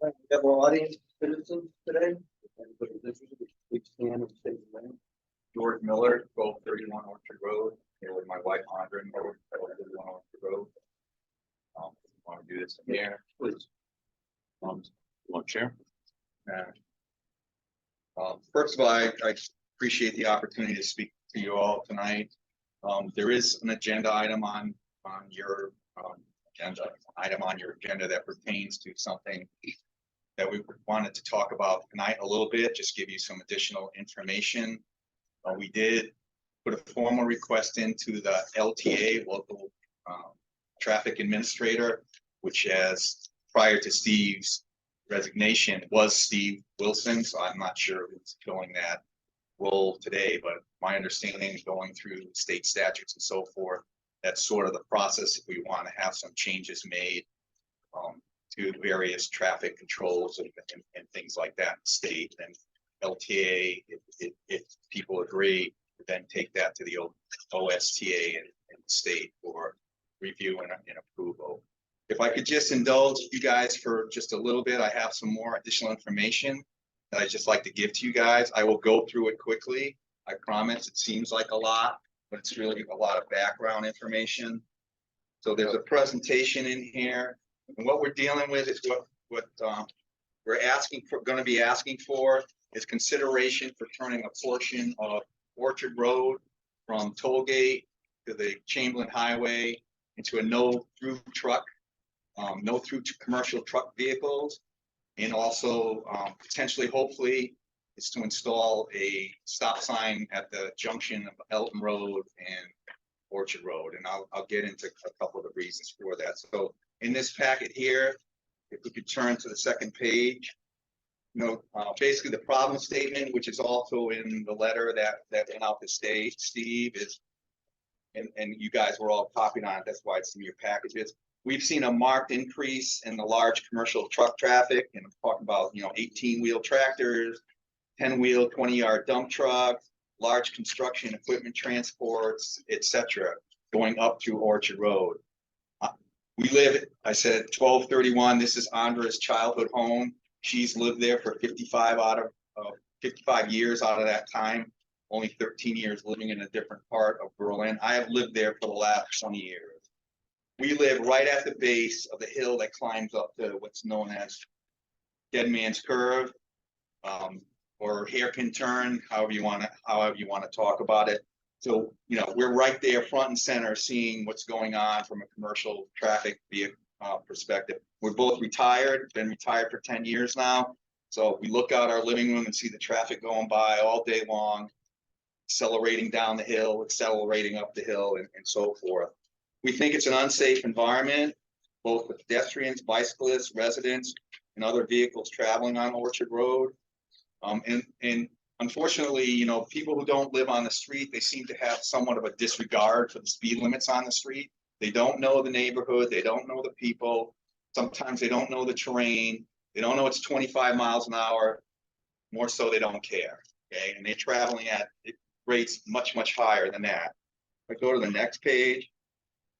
We have our audience citizens today. Everybody's interested, please stand and state your name. George Miller, 1231 Orchard Road, here with my wife, Andrea Miller, 1231 Orchard Road. Want to do this in here, please? Want chair? First of all, I appreciate the opportunity to speak to you all tonight. There is an agenda item on your agenda that pertains to something that we wanted to talk about tonight a little bit, just give you some additional information. We did put a formal request into the LTA, local traffic administrator, which has, prior to Steve's resignation, was Steve Wilson. So I'm not sure who's filling that role today, but my understanding, going through state statutes and so forth, that's sort of the process if we want to have some changes made to various traffic controls and things like that in the state. And LTA, if people agree, then take that to the OSTA and the state for review and approval. If I could just indulge you guys for just a little bit, I have some more additional information that I'd just like to give to you guys. I will go through it quickly. I promise. It seems like a lot, but it's really a lot of background information. So there's a presentation in here, and what we're dealing with is what we're asking for, going to be asking for, is consideration for turning a portion of Orchard Road from Tollgate to the Chamberlain Highway into a no-through truck, no-through commercial truck vehicles, and also potentially, hopefully, is to install a stop sign at the junction of Elton Road and Orchard Road, and I'll get into a couple of the reasons for that. So in this packet here, if we could turn to the second page, basically the problem statement, which is also in the letter that went out to Steve, is, and you guys were all copied on it, that's why it's in your packages. We've seen a marked increase in the large commercial truck traffic, and I'm talking about 18-wheel tractors, 10-wheel, 20-yard dump trucks, large construction equipment transports, etc., going up through Orchard Road. We live, I said, 1231. This is Andrea's childhood home. She's lived there for 55 years out of that time. Only 13 years living in a different part of Berlin. I have lived there for the last 20 years. We live right at the base of the hill that climbs up to what's known as Dead Man's Curve, or Hairpin Turn, however you want to talk about it. So, we're right there front and center seeing what's going on from a commercial traffic vehicle perspective. We're both retired, been retired for 10 years now. So we look out our living room and see the traffic going by all day long, accelerating down the hill, accelerating up the hill, and so forth. We think it's an unsafe environment, both for pedestrians, bicyclists, residents, and other vehicles traveling on Orchard Road. And unfortunately, people who don't live on the street, they seem to have somewhat of a disregard for the speed limits on the street. They don't know the neighborhood. They don't know the people. Sometimes they don't know the terrain. They don't know it's 25 miles an hour. More so, they don't care. Okay, and they're traveling at rates much, much higher than that. If I go to the next page,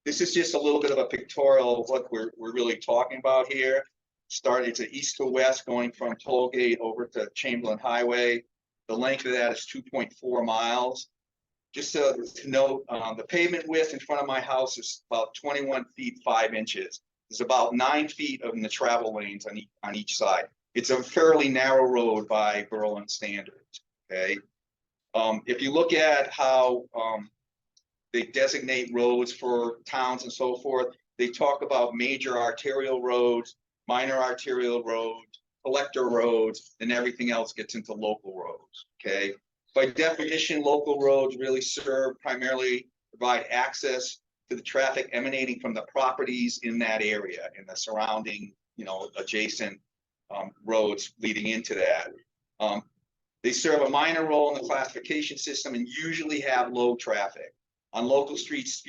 this is just a little bit of a pictorial of what we're really talking about here. It's an east to west, going from Tollgate over to Chamberlain Highway. The length of that is 2.4 miles. Just to note, the pavement width in front of my house is about 21 feet 5 inches. There's about 9 feet in the travel lanes on each side. It's a fairly narrow road by Berlin standards. Okay, if you look at how they designate roads for towns and so forth, they talk about major arterial roads, minor arterial roads, collector roads, and everything else gets into local roads. Okay. By definition, local roads really primarily provide access to the traffic emanating from the properties in that area and the surrounding, adjacent roads leading into that. They serve a minor role in the classification system and usually have low traffic. On local streets,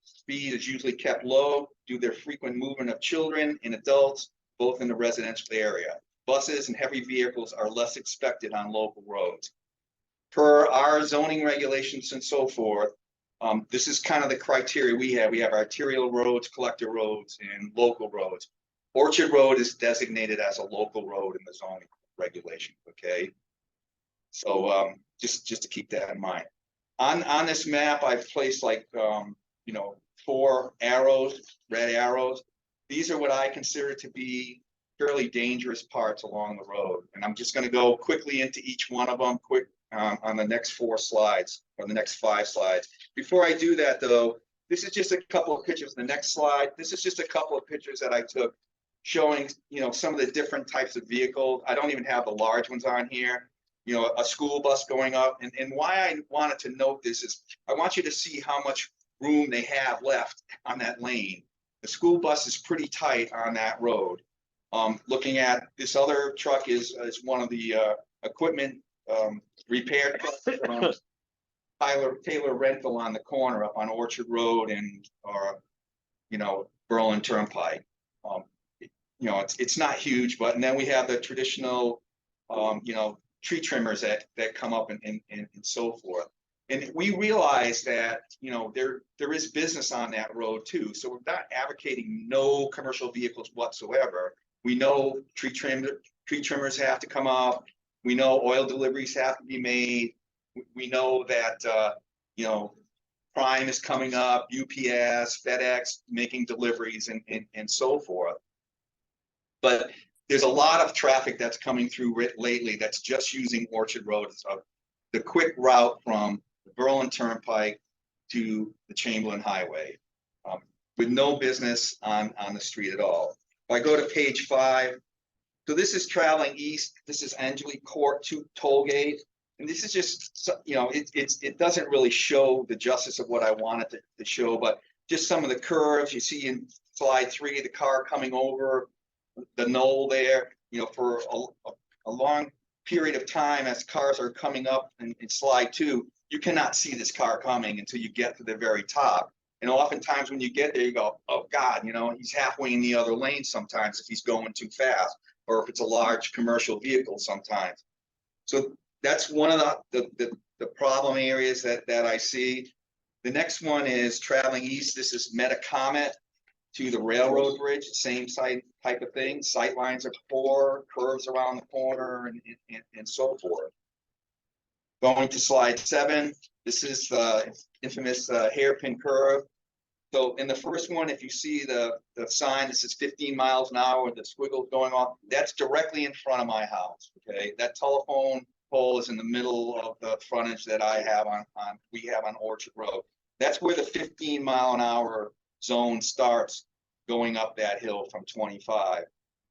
speed is usually kept low due to their frequent movement of children and adults, both in the residential area. Buses and heavy vehicles are less expected on local roads. Per our zoning regulations and so forth, this is kind of the criteria we have. We have arterial roads, collector roads, and local roads. Orchard Road is designated as a local road in the zoning regulation, okay? So, just to keep that in mind. On this map, I've placed like, 4 arrows, red arrows. These are what I consider to be fairly dangerous parts along the road. And I'm just gonna go quickly into each one of them, on the next 4 slides, or the next 5 slides. Before I do that though, this is just a couple of pictures. The next slide, this is just a couple of pictures that I took showing, some of the different types of vehicles. I don't even have the large ones on here. A school bus going up. And why I wanted to note this is I want you to see how much room they have left on that lane. The school bus is pretty tight on that road. Looking at this other truck is one of the equipment repair trucks from Taylor Rental on the corner up on Orchard Road and Berlin Turnpike. It's not huge, but and then we have the traditional tree trimmers that come up and so forth. And we realize that, there is business on that road too. So we're not advocating no commercial vehicles whatsoever. We know tree trimmers have to come up. We know oil deliveries have to be made. We know that, Prime is coming up, UPS, FedEx making deliveries and so forth. But there's a lot of traffic that's coming through lately that's just using Orchard Road as the quick route from the Berlin Turnpike to the Chamberlain Highway, with no business on the street at all. If I go to page 5, so this is traveling east. This is Angeli Court to Tollgate. And this is just, it doesn't really show the justice of what I wanted to show, but just some of the curves you see in slide 3, the car coming over the knoll there, for a long period of time as cars are coming up in slide 2, you cannot see this car coming until you get to the very top. And oftentimes when you get there, you go, oh God, he's halfway in the other lane sometimes if he's going too fast, or if it's a large commercial vehicle sometimes. So that's one of the problem areas that I see. The next one is traveling east. This is Metacomet to the railroad bridge, same type of thing. Sight lines are poor, curves around the corner, and so forth. Going to slide 7, this is the infamous hairpin curve. So in the first one, if you see the sign that says 15 miles an hour with the squiggles going off, that's directly in front of my house. Okay, that telephone pole is in the middle of the frontage that we have on Orchard Road. That's where the 15-mile-an-hour zone starts going up that hill from 25.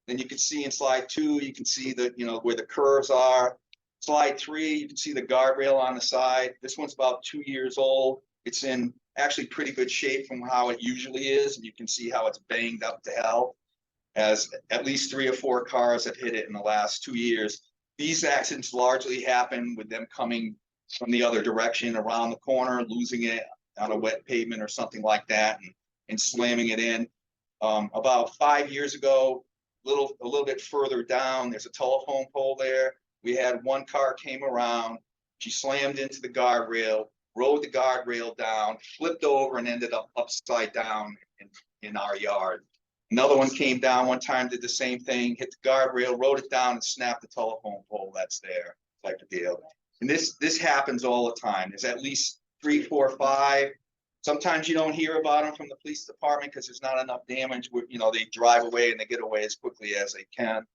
Then you can see in slide 2, you can see where the curves are. Slide 3, you can see the guardrail on the side. This one's about 2 years old. It's in actually pretty good shape from how it usually is. And you can see how it's banged up to hell, as at least 3 or 4 cars have hit it in the last 2 years. These accidents largely happen with them coming from the other direction around the corner, losing it on a wet pavement or something like that, and slamming it in. About 5 years ago, a little bit further down, there's a telephone pole there. We had one car came around, she slammed into the guardrail, rode the guardrail down, flipped over, and ended up upside down in our yard. Another one came down one time, did the same thing, hit the guardrail, rode it down, and snapped the telephone pole that's there, type of deal. And this happens all the time. There's at least 3, 4, 5. Sometimes you don't hear about them from the police department because there's not enough damage. They drive away and they get away as quickly as they can.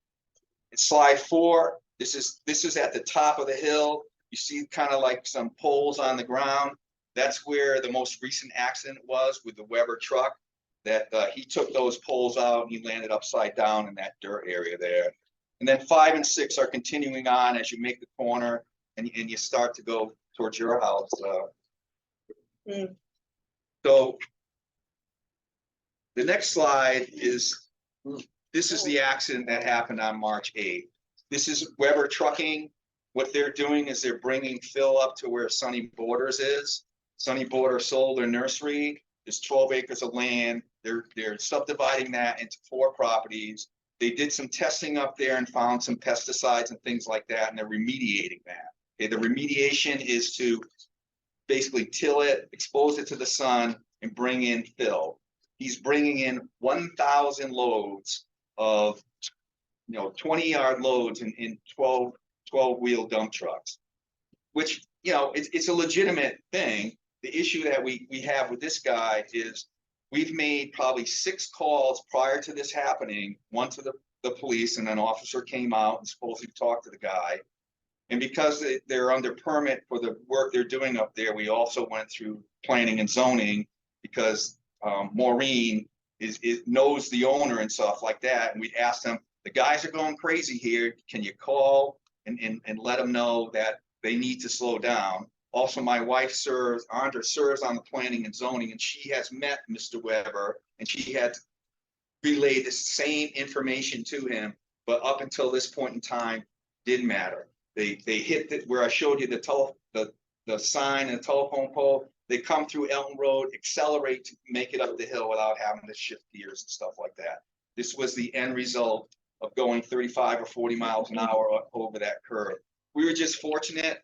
In slide 4, this is at the top of the hill. You see kind of like some poles on the ground. That's where the most recent accident was with the Weber truck. That he took those poles out and he landed upside down in that dirt area there. And then 5 and 6 are continuing on as you make the corner and you start to go towards your house. So the next slide this is the accident that happened on March 8th. This is Weber Trucking. What they're doing is they're bringing Phil up to where Sunny Borders is. Sunny Borders sold their nursery. There's 12 acres of land. They're subdividing that into 4 properties. They did some testing up there and found some pesticides and things like that, and they're remediating that. Okay, the remediation is to basically till it, expose it to the sun, and bring in fill. He's bringing in 1,000 loads of, 20-yard loads in 12-wheel dump trucks, which, it's a legitimate thing. The issue that we have with this guy is we've made probably 6 calls prior to this happening, one to the police, and an officer came out and supposedly talked to the guy. And because they're under permit for the work they're doing up there, we also went through planning and zoning because Maureen knows the owner and stuff like that. And we asked them, the guys are going crazy here. Can you call and let them know that they need to slow down? Also, my wife Andra serves on the planning and zoning, and she has met Mr. Weber, and she had relayed the same information to him. But up until this point in time, didn't matter. They hit where I showed you the sign and the telephone pole. They come through Elton Road, accelerate to make it up the hill without having to shift gears and stuff like that. This was the end result of going 35 or 40 miles an hour over that curve. We were just fortunate.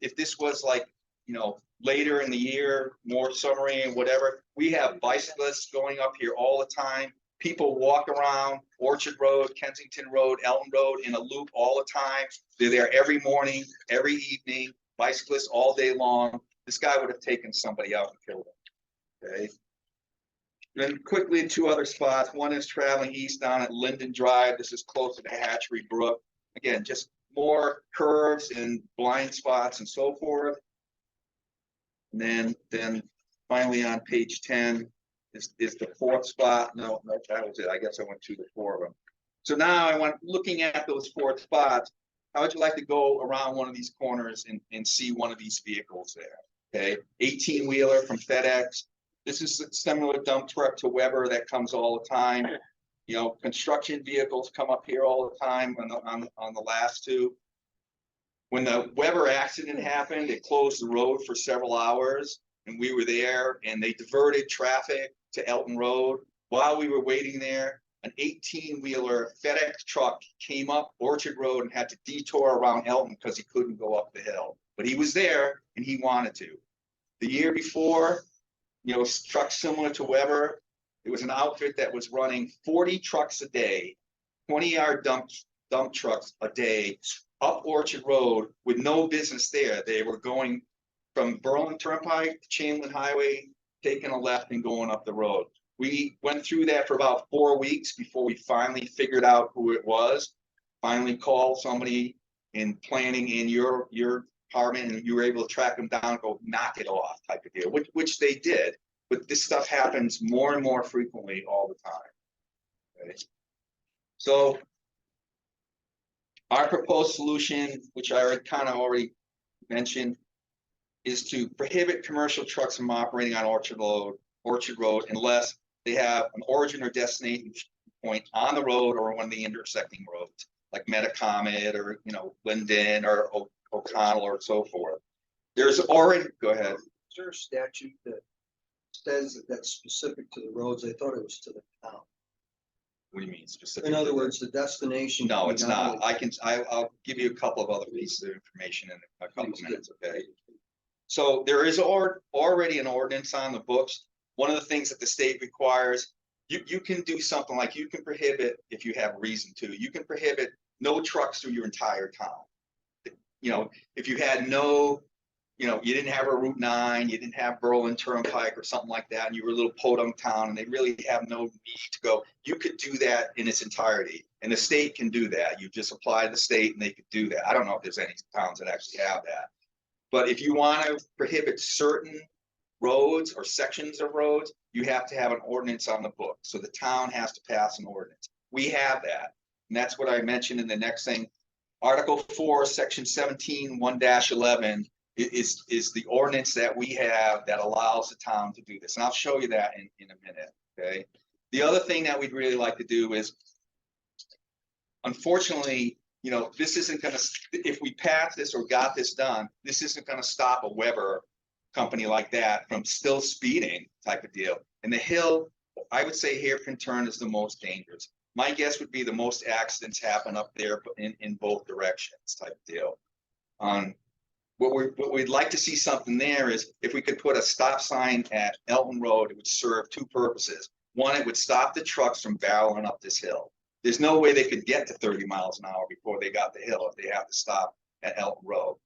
If this was like, later in the year, more summer rain, whatever, we have bicyclists going up here all the time. People walk around Orchard Road, Kensington Road, Elton Road in a loop all the time. They're there every morning, every evening, bicyclists all day long. This guy would have taken somebody out and killed him. Okay. Then quickly, 2 other spots. One is traveling east down at Linden Drive. This is closer to Hatchery Brook. Again, just more curves and blind spots and so forth. And then finally on page 10 is the 4th spot. No, that was it. I guess I went through the 4 of them. So now I want, looking at those 4 spots, how would you like to go around one of these corners and see one of these vehicles there? Okay, 18-wheeler from FedEx. This is a similar dump truck to Weber that comes all the time. Construction vehicles come up here all the time on the last 2. When the Weber accident happened, it closed the road for several hours, and we were there, and they diverted traffic to Elton Road. While we were waiting there, an 18-wheeler FedEx truck came up Orchard Road and had to detour around Elton because he couldn't go up the hill. But he was there, and he wanted to. The year before, trucks similar to Weber, it was an outfit that was running 40 trucks a day, 20-yard dump trucks a day, up Orchard Road with no business there. They were going from Berlin Turnpike to Chamberlain Highway, taking a left and going up the road. We went through that for about 4 weeks before we finally figured out who it was. Finally called somebody in planning in your department, and you were able to track them down, go knock it off type of deal, which they did. But this stuff happens more and more frequently all the time. Okay. So our proposed solution, which I already mentioned, is to prohibit commercial trucks from operating on Orchard Road unless they have an origin or destination point on the road or one of the intersecting roads, like Metacomet or Linden or O'Connell or so forth. There's already, go ahead. Is there a statute that says that that's specific to the roads? I thought it was to the town. What do you mean specific? In other words, the destination. No, it's not. I'll give you a couple of other pieces of information in a couple of minutes, okay? So there is already an ordinance on the books. One of the things that the state requires, you can do something like, you can prohibit, if you have reason to, you can prohibit no trucks through your entire town. If you had no, you didn't have a Route 9, you didn't have Berlin Turnpike or something like that, and you were a little podunk town and they really have no need to go, you could do that in its entirety. And the state can do that. You just apply to the state and they could do that. I don't know if there's any towns that actually have that. But if you want to prohibit certain roads or sections of roads, you have to have an ordinance on the book. So the town has to pass an ordinance. We have that. And that's what I mentioned in the next thing. Article 4, Section 17, 1-11 is the ordinance that we have that allows the town to do this. And I'll show you that in a minute, okay? The other thing that we'd really like to do is, unfortunately, this isn't going to, if we pass this or got this done, this isn't going to stop a Weber company like that from still speeding type of deal. And the hill, I would say hairpin turn is the most dangerous. My guess would be the most accidents happen up there in both directions type of deal. What we'd like to see something there is if we could put a stop sign at Elton Road, it would serve 2 purposes. One, it would stop the trucks from barreling up this hill. there's no way they could get to 30 miles an hour before they got the hill if they have to stop at Elton Road.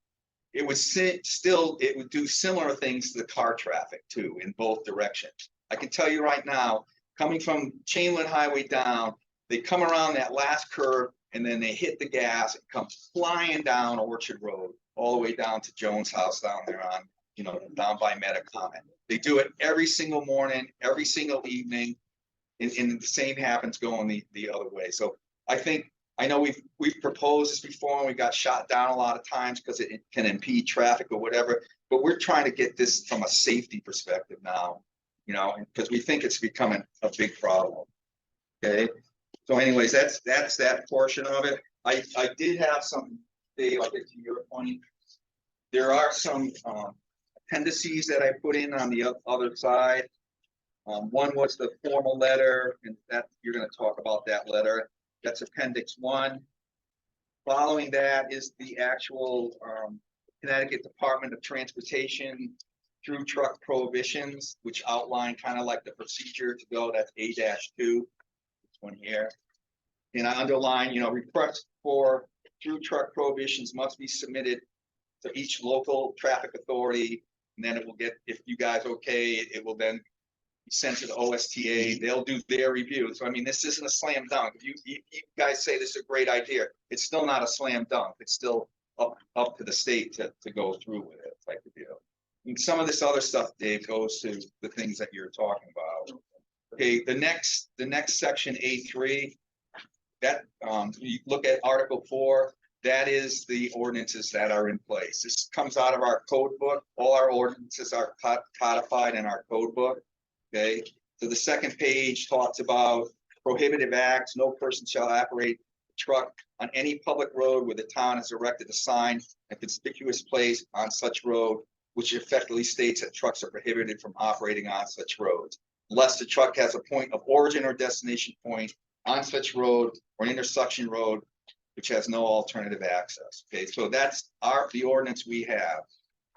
It would it would do similar things to the car traffic too, in both directions. I can tell you right now, coming from Chamberlain Highway down, they come around that last curve and then they hit the gas and come flying down Orchard Road, all the way down to Jones' house down there on, down by Metacomet. They do it every single morning, every single evening, and the same happens going the other way. So I know we've proposed this before and we got shot down a lot of times because it can impede traffic or whatever, but we're trying to get this from a safety perspective now, because we think it's becoming a big problem. Okay. So anyways, that's that portion of it. I did have some, Dave, I'll get to your point. There are some appendices that I put in on the other side. One was the formal letter, and that you're going to talk about that letter. That's Appendix 1. Following that is the actual Connecticut Department of Transportation through truck prohibitions, which outline kind of like the procedure to go. That's A-2, this one here. And I underline, requests for through truck prohibitions must be submitted to each local traffic authority. And then it will get, if you guys okay, it will then be sent to the OSTA. They'll do their review. So, I mean, this isn't a slam dunk. If you guys say this is a great idea, it's still not a slam dunk. It's still up to the state to go through with it, type of deal. And some of this other stuff, Dave, goes to the things that you're talking about. Okay, the next section, A3, that you look at Article 4, that is the ordinances that are in place. This comes out of our code book. All our ordinances are codified in our code book. Okay, so the second page talks about prohibitive acts. No person shall operate a truck on any public road where the town has erected a sign, a conspicuous place on such road, which effectively states that trucks are prohibited from operating on such roads, unless the truck has a point of origin or destination point on such road or an intersection road which has no alternative access. Okay, so that's the ordinance we have.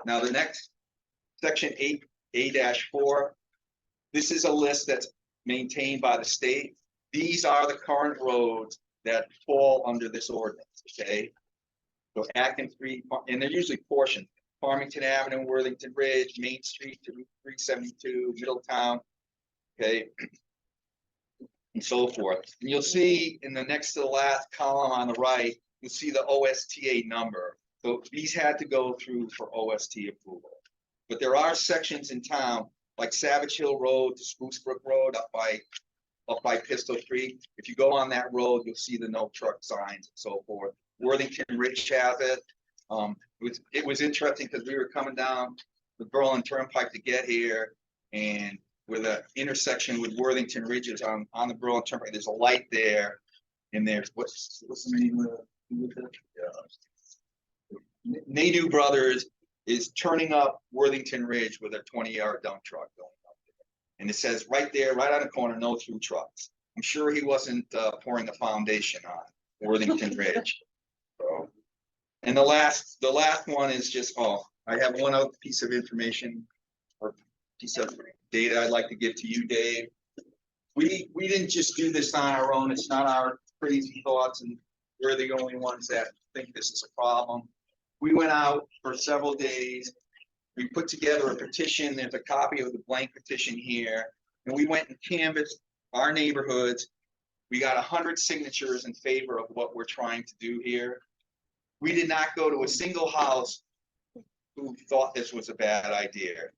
Now the next section 8A-4, this is a list that's maintained by the state. These are the current roads that fall under this ordinance. Okay, so Atkins Street, and they're usually portioned: Farmington Avenue, Worthington Ridge, Main Street to Route 372, Middletown. Okay, and so forth. And you'll see in the next to the last column on the right, you'll see the OSTA number. So these had to go through for OST approval. But there are sections in town like Savage Hill Road to Spruce Brook Road up by Pistol Creek. If you go on that road, you'll see the no truck signs and so forth. Worthington Ridge has it. It was interesting because we were coming down the Berlin Turnpike to get here, and where the intersection with Worthington Ridge is on the Berlin Turnpike, there's a light there, and there's what's the name of it? Nadu Brothers is turning up Worthington Ridge with a 20-yard dump truck going up there, and it says right there, right on the corner, no through trucks. I'm sure he wasn't pouring the foundation on Worthington Ridge. So, and the last one is just, I have one other piece of information or piece of data I'd like to give to you, Dave. We didn't just do this on our own. It's not our crazy thoughts, and we're the only ones that think this is a problem. We went out for several days. We put together a petition. There's a copy of the blank petition here, and we went and canvassed our neighborhoods. We got 100 signatures in favor of what we're trying to do here. We did not go to a single house who thought this was a bad idea.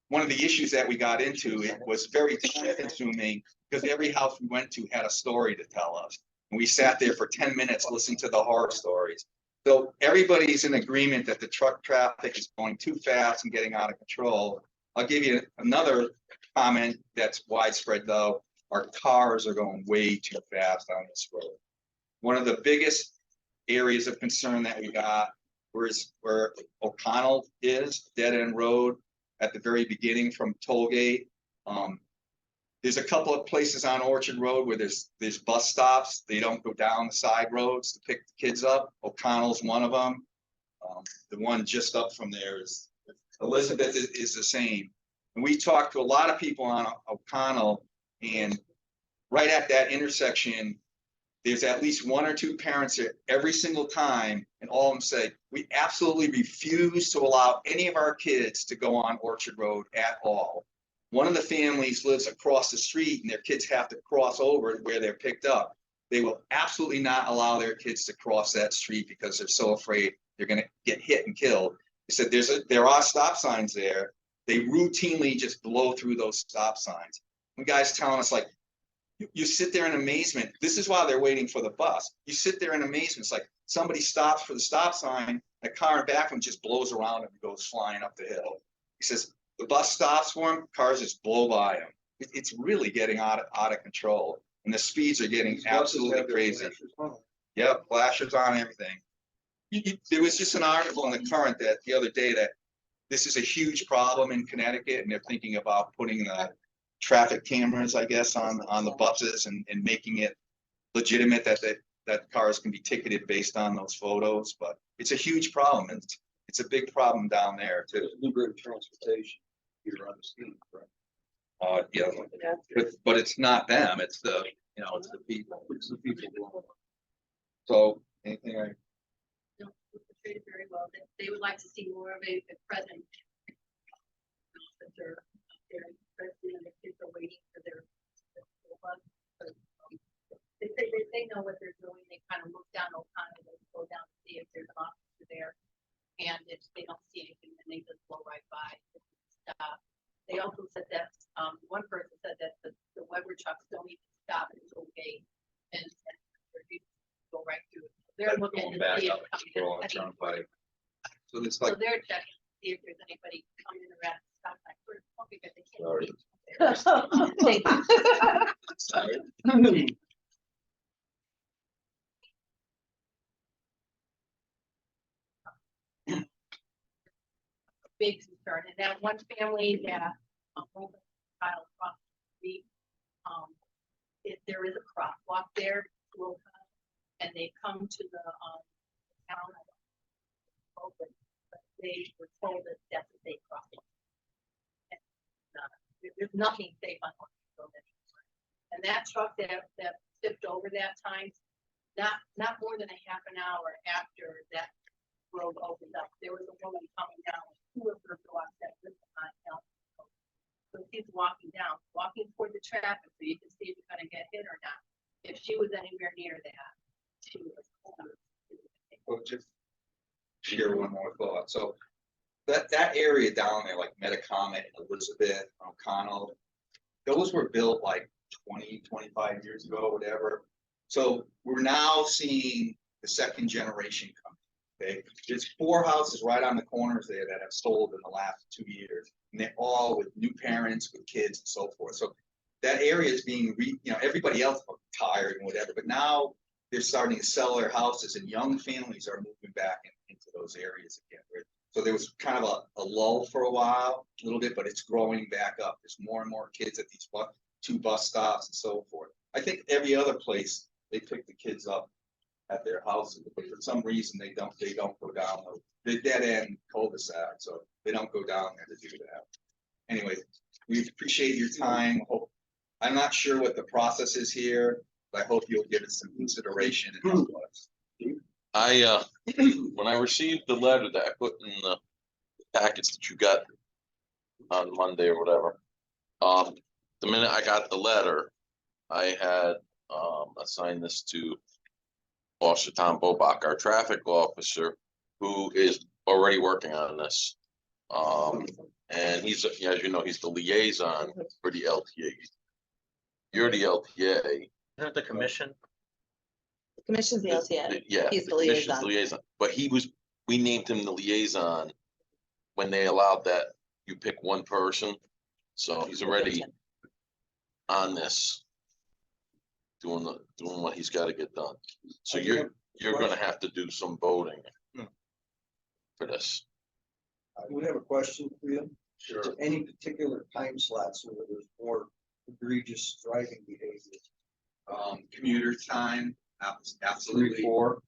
One of the issues that we got into, it was very time consuming because every house we went to had a story to tell us. And we sat there for 10 minutes listening to the horror stories. So everybody's in agreement that the truck traffic is going too fast and getting out of control. I'll give you another comment that's widespread though. Our cars are going way too fast on this road. One of the biggest areas of concern that we got where O'Connell is, dead end road at the very beginning from Tollgate. There's a couple of places on Orchard Road where there's bus stops. They don't go down the side roads to pick the kids up. O'Connell's one of them. The one just up from there is Elizabeth is the same. And we talked to a lot of people on O'Connell, and right at that intersection, there's at least one or two parents there every single time, and all of them say, we absolutely refuse to allow any of our kids to go on Orchard Road at all. One of the families lives across the street and their kids have to cross over where they're picked up. They will absolutely not allow their kids to cross that street because they're so afraid they're gonna get hit and killed. They said there are stop signs there. They routinely just blow through those stop signs. And guys telling us like, you sit there in amazement. This is why they're waiting for the bus. You sit there in amazement. It's like somebody stops for the stop sign, a car in back of him just blows around and goes flying up the hill. He says the bus stops for him, cars just blow by him. It's really getting out of control, and the speeds are getting absolutely crazy. Yeah, flashers on everything. There was just an article in the Current that the other day that this is a huge problem in Connecticut, and they're thinking about putting the traffic cameras, I guess, on the buses and making it legitimate that cars can be ticketed based on those photos. But it's a huge problem, and it's a big problem down there too. Liberate transportation. You're on the scheme, right? Yeah, but it's not them. It's it's the people. It's the people. So anything I. No, portrayed very well. They would like to see more of a present. That they're interested and the kids are waiting for their bus. They know what they're doing. They kind of look down O'Connor, they go down to see if there's an officer there. And if they don't see anything, then they just blow right by. Stop. They also said that one person said that the Weber trucks don't even stop at the gate and go right through. They're looking to see if So it's so like they're checking to see if there's anybody coming around the stop sign. Because they can't. sorry. Big concern, and that one family that child across the street, if there is a crosswalk there, and they come to the town, but they were told that that's a safe crosswalk. And, there's nothing safe on Orchard Road anymore. And that truck that tipped over that time, not more than a half an hour after that road opened up, there was a woman coming down with two of her dogs that lived on Elm Road. So she's walking toward the traffic so you can see if you're gonna get hit or not. If she was anywhere near that, she was. Well, just share one more thought. So that area down there, like Metacomet, Elizabeth, O'Connell, those were built like 20, 25 years ago, whatever. So we're now seeing the second generation come. Okay, there's 4 houses right on the corners there that have sold in the last 2 years, and they're all with new parents, with kids, and so forth. So that area is being everybody else retired and whatever, but now they're starting to sell their houses, and young families are moving back into those areas again. Right? So there was kind of a lull for a while, a little bit, but it's growing back up. There's more and more kids at these 2 bus stops and so forth. I think every other place they pick the kids up at their houses, but for some reason they don't go down the dead end cul-de-sac, so they don't go down there to do that. Anyway, we appreciate your time. I'm not sure what the process is here, but I hope you'll give it some consideration and help us. When I received the letter that I put in the packets that you got on Monday or whatever, the minute I got the letter, I had assigned this to Officer Tom Bobach, our traffic officer, who is already working on this. And he's, as you know, he's the liaison for the LTA. You're the LTA. Isn't it the commission? The commission's the LTA. Yeah. He's the commission's liaison. But we named him the liaison when they allowed that you pick one person. So he's already on this, doing what he's got to get done. So you're gonna have to do some voting for this. We have a question for you. Sure. Is there any particular time slots where there's more egregious driving behavior? Commuter time, absolutely. 3, 4.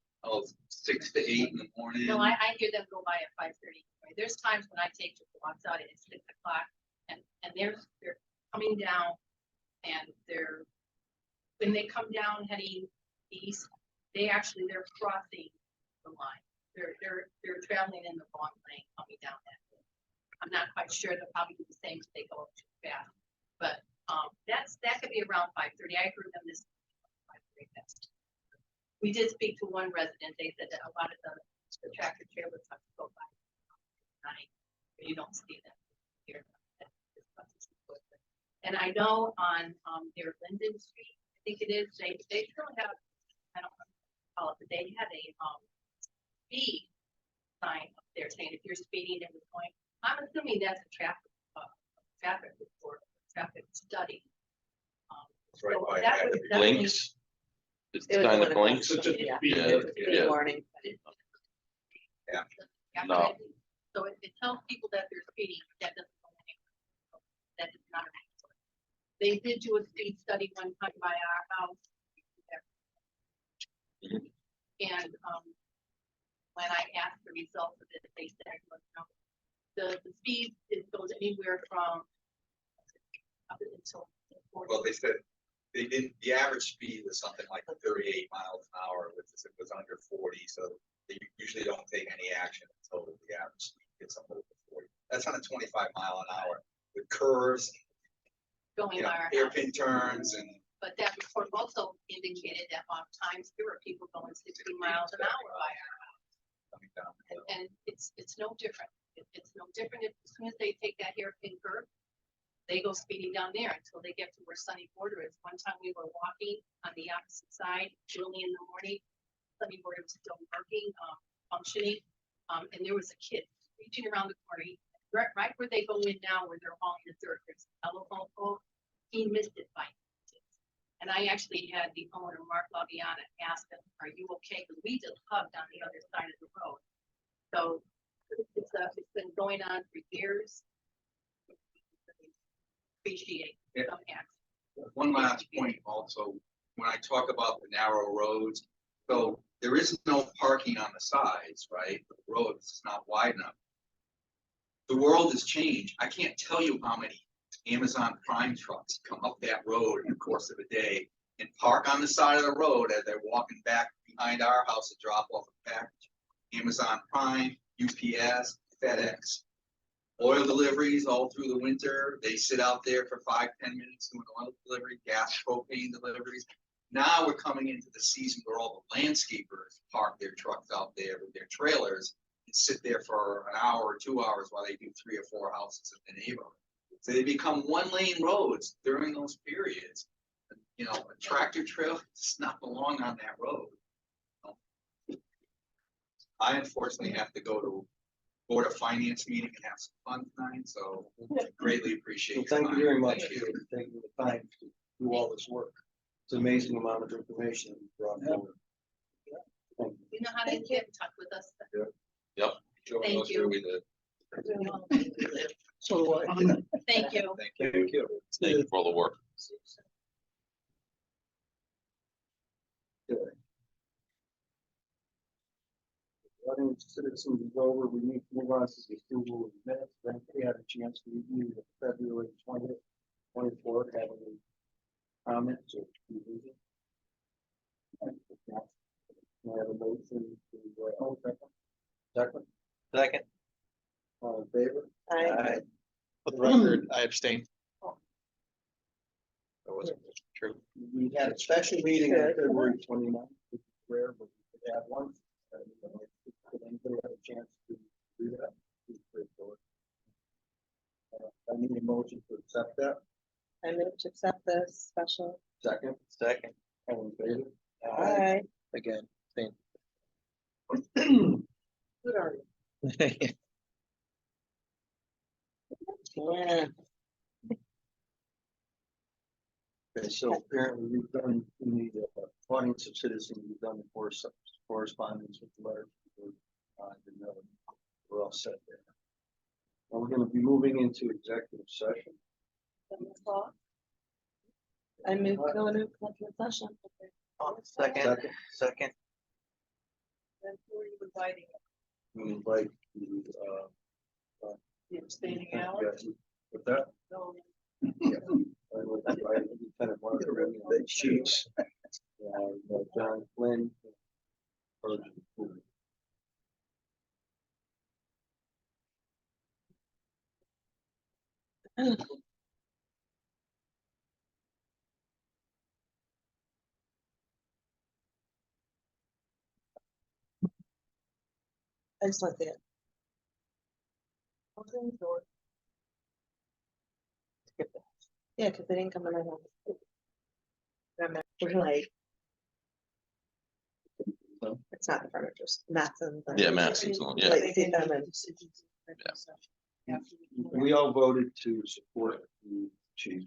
6 to 8 in the morning. No, I hear them go by at 5:30. There's times when I take the walks out at 6 o'clock and they're coming down and when they come down heading east, they're crossing the line. They're traveling in the wrong lane coming down that way. I'm not quite sure, they'll probably do the same if they go up too fast. But, that could be around 5:30. I heard them this 5:30. We did speak to one resident. They said that a lot of the tractor trailers have to go by night. You don't see them here. And I know on, their Linden Street, I think it is, they still have, I don't know, call it, but they had a, speed sign up there saying if you're speeding and it's going, I'm assuming that's a traffic report, traffic study. It's right So by that that. would definitely- Blinks. It's It was kind one of of blinks. those. Yeah. Yeah, yeah. Warning. Yeah. No. So it tells people that they're speeding, that doesn't. go anywhere. That is not. They did do a speed study one time by our house. Mhm. And, when I asked the results of it, they said, well, no, the speed, it goes anywhere from up until. Well, they said the average speed was something like 38 miles an hour, which is, it was under 40, so they usually don't take any action until the average speed gets up over 40. That's on a 25-mile-an-hour with curves, Going by our house. hairpin turns and. But that report also indicated that oftentimes there were people going 60 miles an hour by our house. Coming down. And it's no different. It's no different if, as soon as they take that hairpin curve, they go speeding down there until they get to where Sunny Border is. One time we were walking on the opposite side, early in the morning, Sunny Border was still working, functioning, and there was a kid reaching around the corner, right where they go in now, where they're hauling the dirt, there's a telephone pole. He missed it by inches. And I actually had the owner, Mark Laviana, ask him, "Are you okay?" Because we just hugged on the other side of the road. So it's been going on for years. Appreciate some action. One last point also, when I talk about the narrow roads, so there is no parking on the sides, right? The road is not wide enough. The world has changed. I can't tell you how many Amazon Prime trucks come up that road in the course of a day and park on the side of the road as they're walking back behind our house to drop off a package. Amazon Prime, UPS, FedEx. Oil deliveries all through the winter, they sit out there for 5-10 minutes doing oil delivery, gas, propane deliveries. Now we're coming into the season where all the landscapers park their trucks out there with their trailers and sit there for an hour or 2 hours while they do 3 or 4 houses in the neighborhood. So they become 1-lane roads during those periods. You know, a tractor trailer does not belong on that road. I unfortunately have to go to Board of Finance meeting and have some fun tonight, so greatly appreciate. Well, your thank you time. very much Thank you. for taking the time to do all this work. It's an amazing amount of information you brought forward. Thank you. You know how to get in touch with us. Joe Thank knows you. where we live. So do I. Thank you. Thank you. Thank you. Thank you for all the work. Audience citizens is over. We need to move on to the approval of the minutes. Then we had a chance to review the February 20th, 24th, have any comments or revision? We have a motion to, second. Second, All in favor? Aye. for the record, I abstained. That wasn't true. We had a special meeting on February 29th, which is rare, but we could have one. Did anybody have a chance to do that? It's straightforward. I need a motion to accept that. I move to accept the special. Second, Second, all in favor? Aye. again, same. Good are you? Yeah. Okay, so apparently we've done, in the audience of citizens, we've done the correspondence with the letter. We're all set there. Now we're gonna be moving into executive session. I move to go into executive session. Second, second, Who are you inviting? We invite the, The abstaining yeah, Alex? with that. No. I would invite Lieutenant Mark to read the sheets. John Flynn. I just want to see it. Yeah, because they didn't come in my house. Remember, we're like. It's not the furniture's, Matson's. and- Yeah, Massey's on, yeah. Like, see them and. We all voted to support the chief.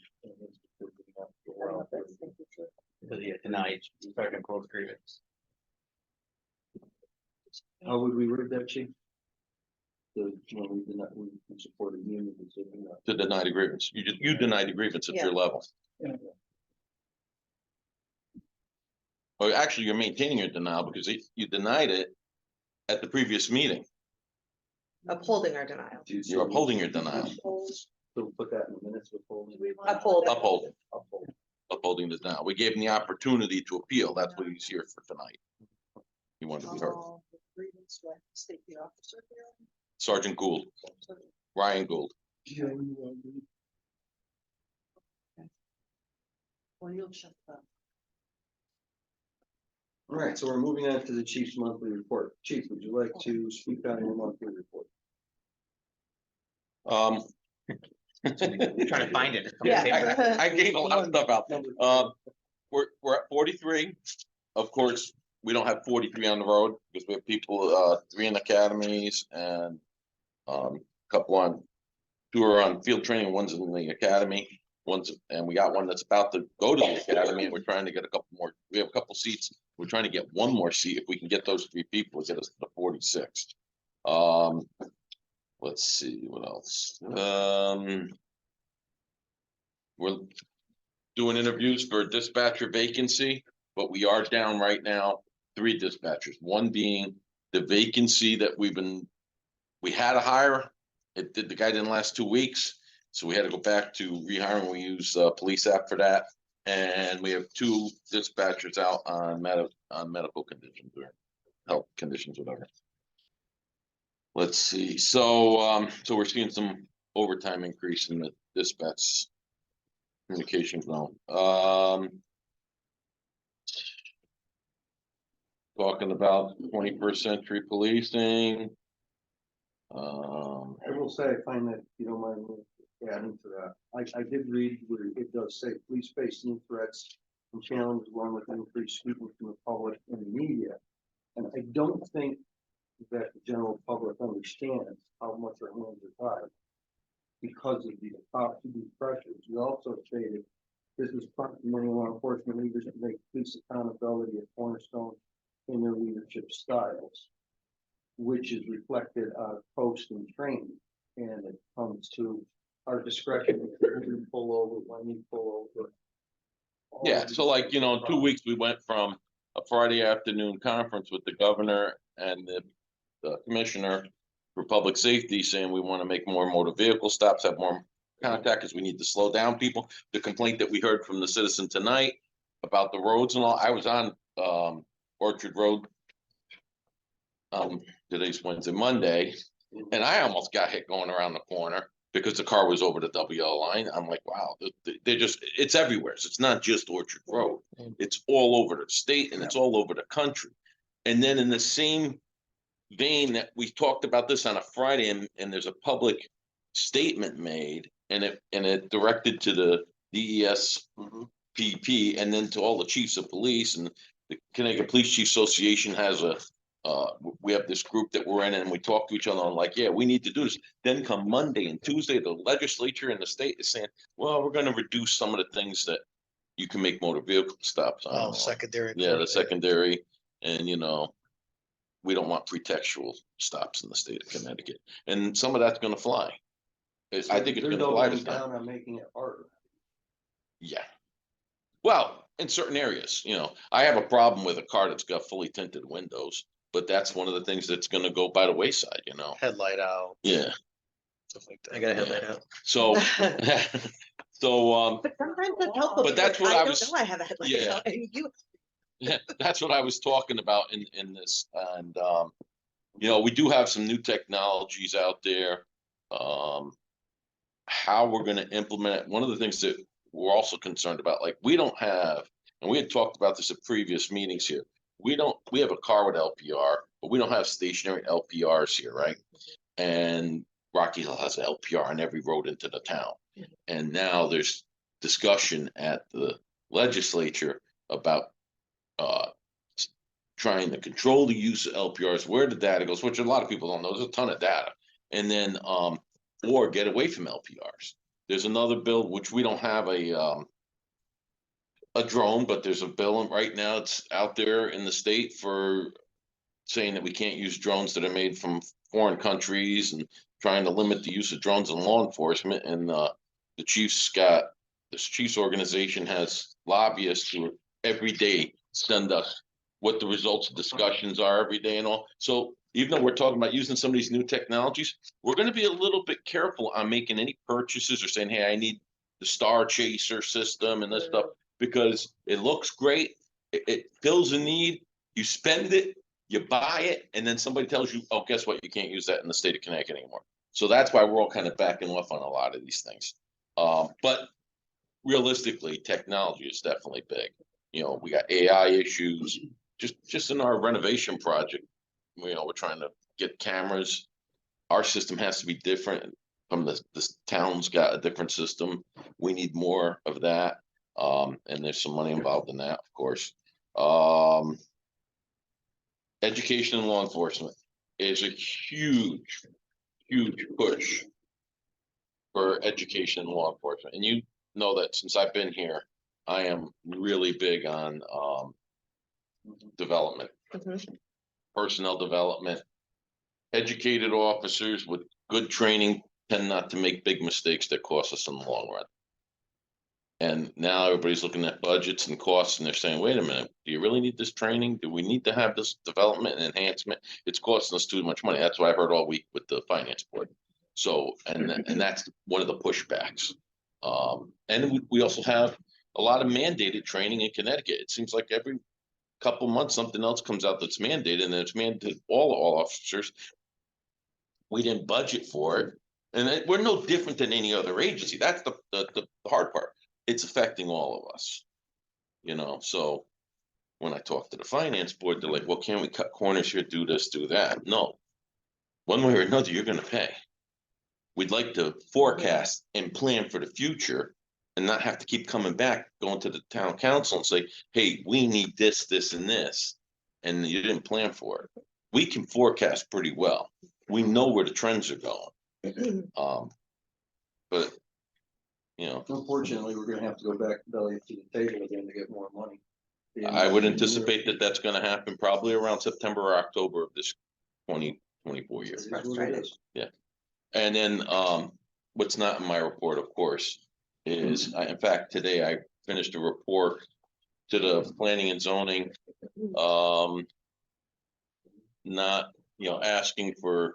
Yeah, tonight, starting close grievance. How would we word that, chief? The, when we did not, we supported union decision. To deny the grievance. You deny the grievance at your level. Or actually, you're maintaining your denial because you denied it at the previous meeting. Upholding our denial. You're upholding your denial, So put that in the minutes with holding. upholding the denial. We gave him the opportunity to appeal. That's what he's here for tonight. He wanted to be heard. State the officer here. Sergeant Gould, Ryan Gould. Well, you'll shut up. All right, so we're moving on to the chief's monthly report. Chief, would you like to speak on your monthly report? Trying to find it. Yeah. I gave a lot of stuff out. We're at 43. Of course, we don't have 43 on the road because we have people, 3 in academies and two are on field training, one's in the academy. And we got one that's about to go to the academy, and we're trying to get a couple more. We have a couple seats. We're trying to get one more seat. If we can get those 3 people, get us to 46. Let's see what else. We're doing interviews for a dispatcher vacancy, but we are down right now 3 dispatchers. One being the vacancy that we had to hire. The guy didn't last 2 weeks. So we had to go back to rehiring. We use Police App for that. And we have 2 dispatchers out on medical conditions or health conditions, whatever. Let's see. So we're seeing some overtime increase in the dispatch communications zone. Talking about 21st century policing. I will say, I find that, if you don't mind adding to that, I did read where it does say police face new threats and challenges along with increased scrutiny from the public and the media. And I don't think that the general public understands how much our hands are tied because of these pressures. You also stated this is prompting many law enforcement leaders to make police accountability a cornerstone in their leadership styles, which is reflected post and training. And it comes to our discretion, when you pull over, when you pull over. Yeah, so like, in 2 weeks, we went from a Friday afternoon conference with the governor and the commissioner for public safety saying we want to make more motor vehicle stops, have more contact because we need to slow down people. The complaint that we heard from the citizen tonight about the roads and all, I was on Orchard Road. Today's Wednesday, Monday, and I almost got hit going around the corner because the car was over the WL line. I'm like, wow, it's everywhere. So it's not just Orchard Road. It's all over the state and it's all over the country. And then in the same vein that we talked about this on a Friday and there's a public statement made and it directed to the DES PP and then to all the chiefs of police, and the Connecticut Police Chief Association has we have this group that we're in and we talk to each other on like, yeah, we need to do this. Then come Monday and Tuesday, the legislature in the state is saying, well, we're going to reduce some of the things that you can make motor vehicle stops on. Secondary. Yeah, the secondary. And, we don't want pretextual stops in the state of Connecticut. And some of that's going to fly. I think it's going to fly this time. Down on making it harder. Yeah. Well, in certain areas, I have a problem with a car that's got fully tinted windows, but that's one of the things that's gonna go by the wayside, Headlight out, Yeah, stuff like that. I got a headlight out. so, But sometimes it's helpful. But that's because what I don't was- know I have a headlight yeah. out, and you. That's what I was talking about in this, and, you know, we do have some new technologies out there. How we're gonna implement it, one of the things that we're also concerned about, like, we don't have, and we had talked about this at previous meetings here. We have a car with LPR, but we don't have stationary LPRs here, right? And Rocky Hill has an LPR on every road into the town. And now there's discussion at the legislature about trying to control the use of LPRs, where the data goes, which a lot of people don't know. There's a ton of data. And then or get away from LPRs. There's another bill which we don't have a drone, but there's a bill right now it's out there in the state for saying that we can't use drones that are made from foreign countries and trying to limit the use of drones in law enforcement. And the Chiefs organization has lobbyists who every day send us what the results of discussions are every day and all. So even though we're talking about using some of these new technologies, we're going to be a little bit careful on making any purchases or saying, hey, I need the Star Chaser system and this stuff, because it looks great. It fills a need. You spend it, you buy it, and then somebody tells you, oh, guess what? You can't use that in the state of Connecticut anymore. So that's why we're all kind of backing off on a lot of these things. But realistically, technology is definitely big. You know, we got AI issues. Just in our renovation project, you know, we're trying to get cameras. Our system has to be different from the town's got a different system. We need more of that. And there's some money involved in that, of course. Education and law enforcement is a huge push for education and law enforcement. And you know that since I've been here, I am really big on development, personnel development. Educated officers with good training tend not to make big mistakes that cost us in the long run. And now everybody's looking at budgets and costs and they're saying, wait a minute, do you really need this training? Do we need to have this development and enhancement? It's costing us too much money. That's what I heard all week with the finance board. So, and that's one of the pushbacks. And we also have a lot of mandated training in Connecticut. It seems like every couple months something else comes out that's mandated, and it's mandated all officers. We didn't budget for it, and we're no different than any other agency. That's the hard part. It's affecting all of us, you know. So when I talk to the finance board, they're like, well, can we cut corners here, do this, do that? No, one way or another, you're going to pay. We'd like to forecast and plan for the future and not have to keep coming back, going to the town council and say, hey, we need this, this, and this, and you didn't plan for it. We can forecast pretty well. We know where the trends are going. But you know, unfortunately, we're gonna have to go back belly to the table again to get more money. I would anticipate that that's going to happen probably around September or October of this 2024 year. It is what it is. Yeah. And then what's not in my report, of course, is in fact, today I finished a report to the planning and zoning, not, you know, asking for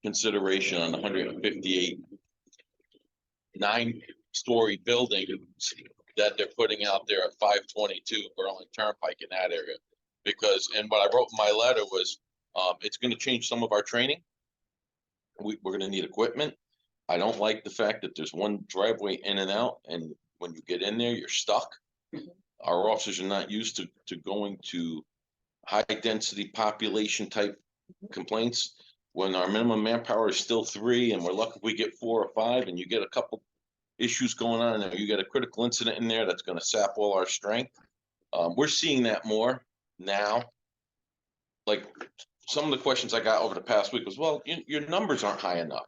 consideration on 158 9-story buildings that they're putting out there at 522 Berlin Turnpike in that area. Because, and what I wrote in my letter was, it's going to change some of our training. We're going to need equipment. I don't like the fact that there's one driveway in and out, and when you get in there, you're stuck. Our officers are not used to going to high density population type complaints when our minimum manpower is still 3, and we're lucky if we get 4 or 5, and you get a couple issues going on and you get a critical incident in there that's going to sap all our strength. We're seeing that more now. Like some of the questions I got over the past week was, well, your numbers aren't high enough.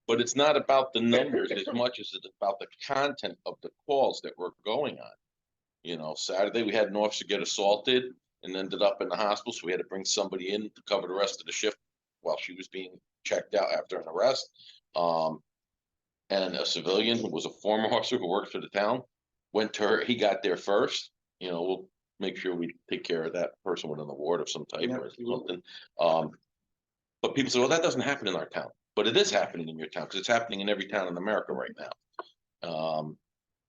But it's not about the numbers as much as it's about the content of the calls that we're going on. You know, Saturday we had an officer get assaulted and ended up in the hospital, so we had to bring somebody in to cover the rest of the shift while she was being checked out after an arrest. And a civilian who was a former officer who worked for the town went to her. He got there first. You know, we'll make sure we take care of that person with an award of some type or something. But people say, well, that doesn't happen in our town. But it is happening in your town because it's happening in every town in America right now.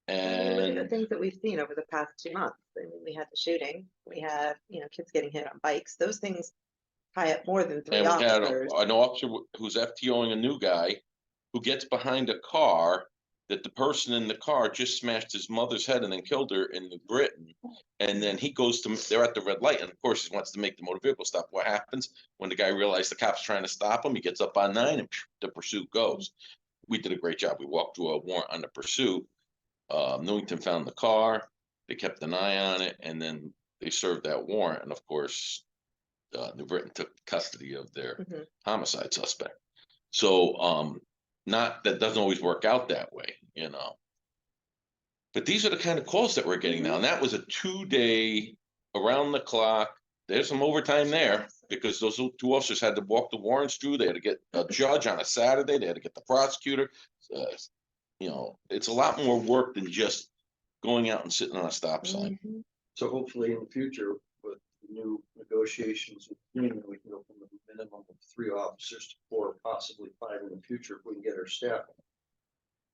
Look at And the things that we've seen over the past 2 months. I mean, we had the shooting, we had, kids getting hit on bikes. Those things tie up more than 3 And we had officers. an officer who's FTOing a new guy who gets behind a car that the person in the car just smashed his mother's head and then killed her in New Britain. And then he goes they're at the red light, and of course he wants to make the motor vehicle stop. What happens when the guy realized the cop's trying to stop him? He gets up on 9 and the pursuit goes. We did a great job. We walked through a warrant on the pursuit. Newington found the car, they kept an eye on it, and then they served that warrant. And of course, New Britain took custody of their Mhm. homicide suspect. So, not, that doesn't always work out that way, But these are the kind of calls that we're getting now, and that was a 2-day, around the clock. There's some overtime there, because those 2 officers had to walk the warrants through, they had to get a judge on a Saturday, they had to get the prosecutor. It's a lot more work than just going out and sitting on a stop sign. Mhm. So hopefully in the future, with new negotiations, we can go from a minimum of 3 officers to 4, possibly 5 in the future, if we can get our staff.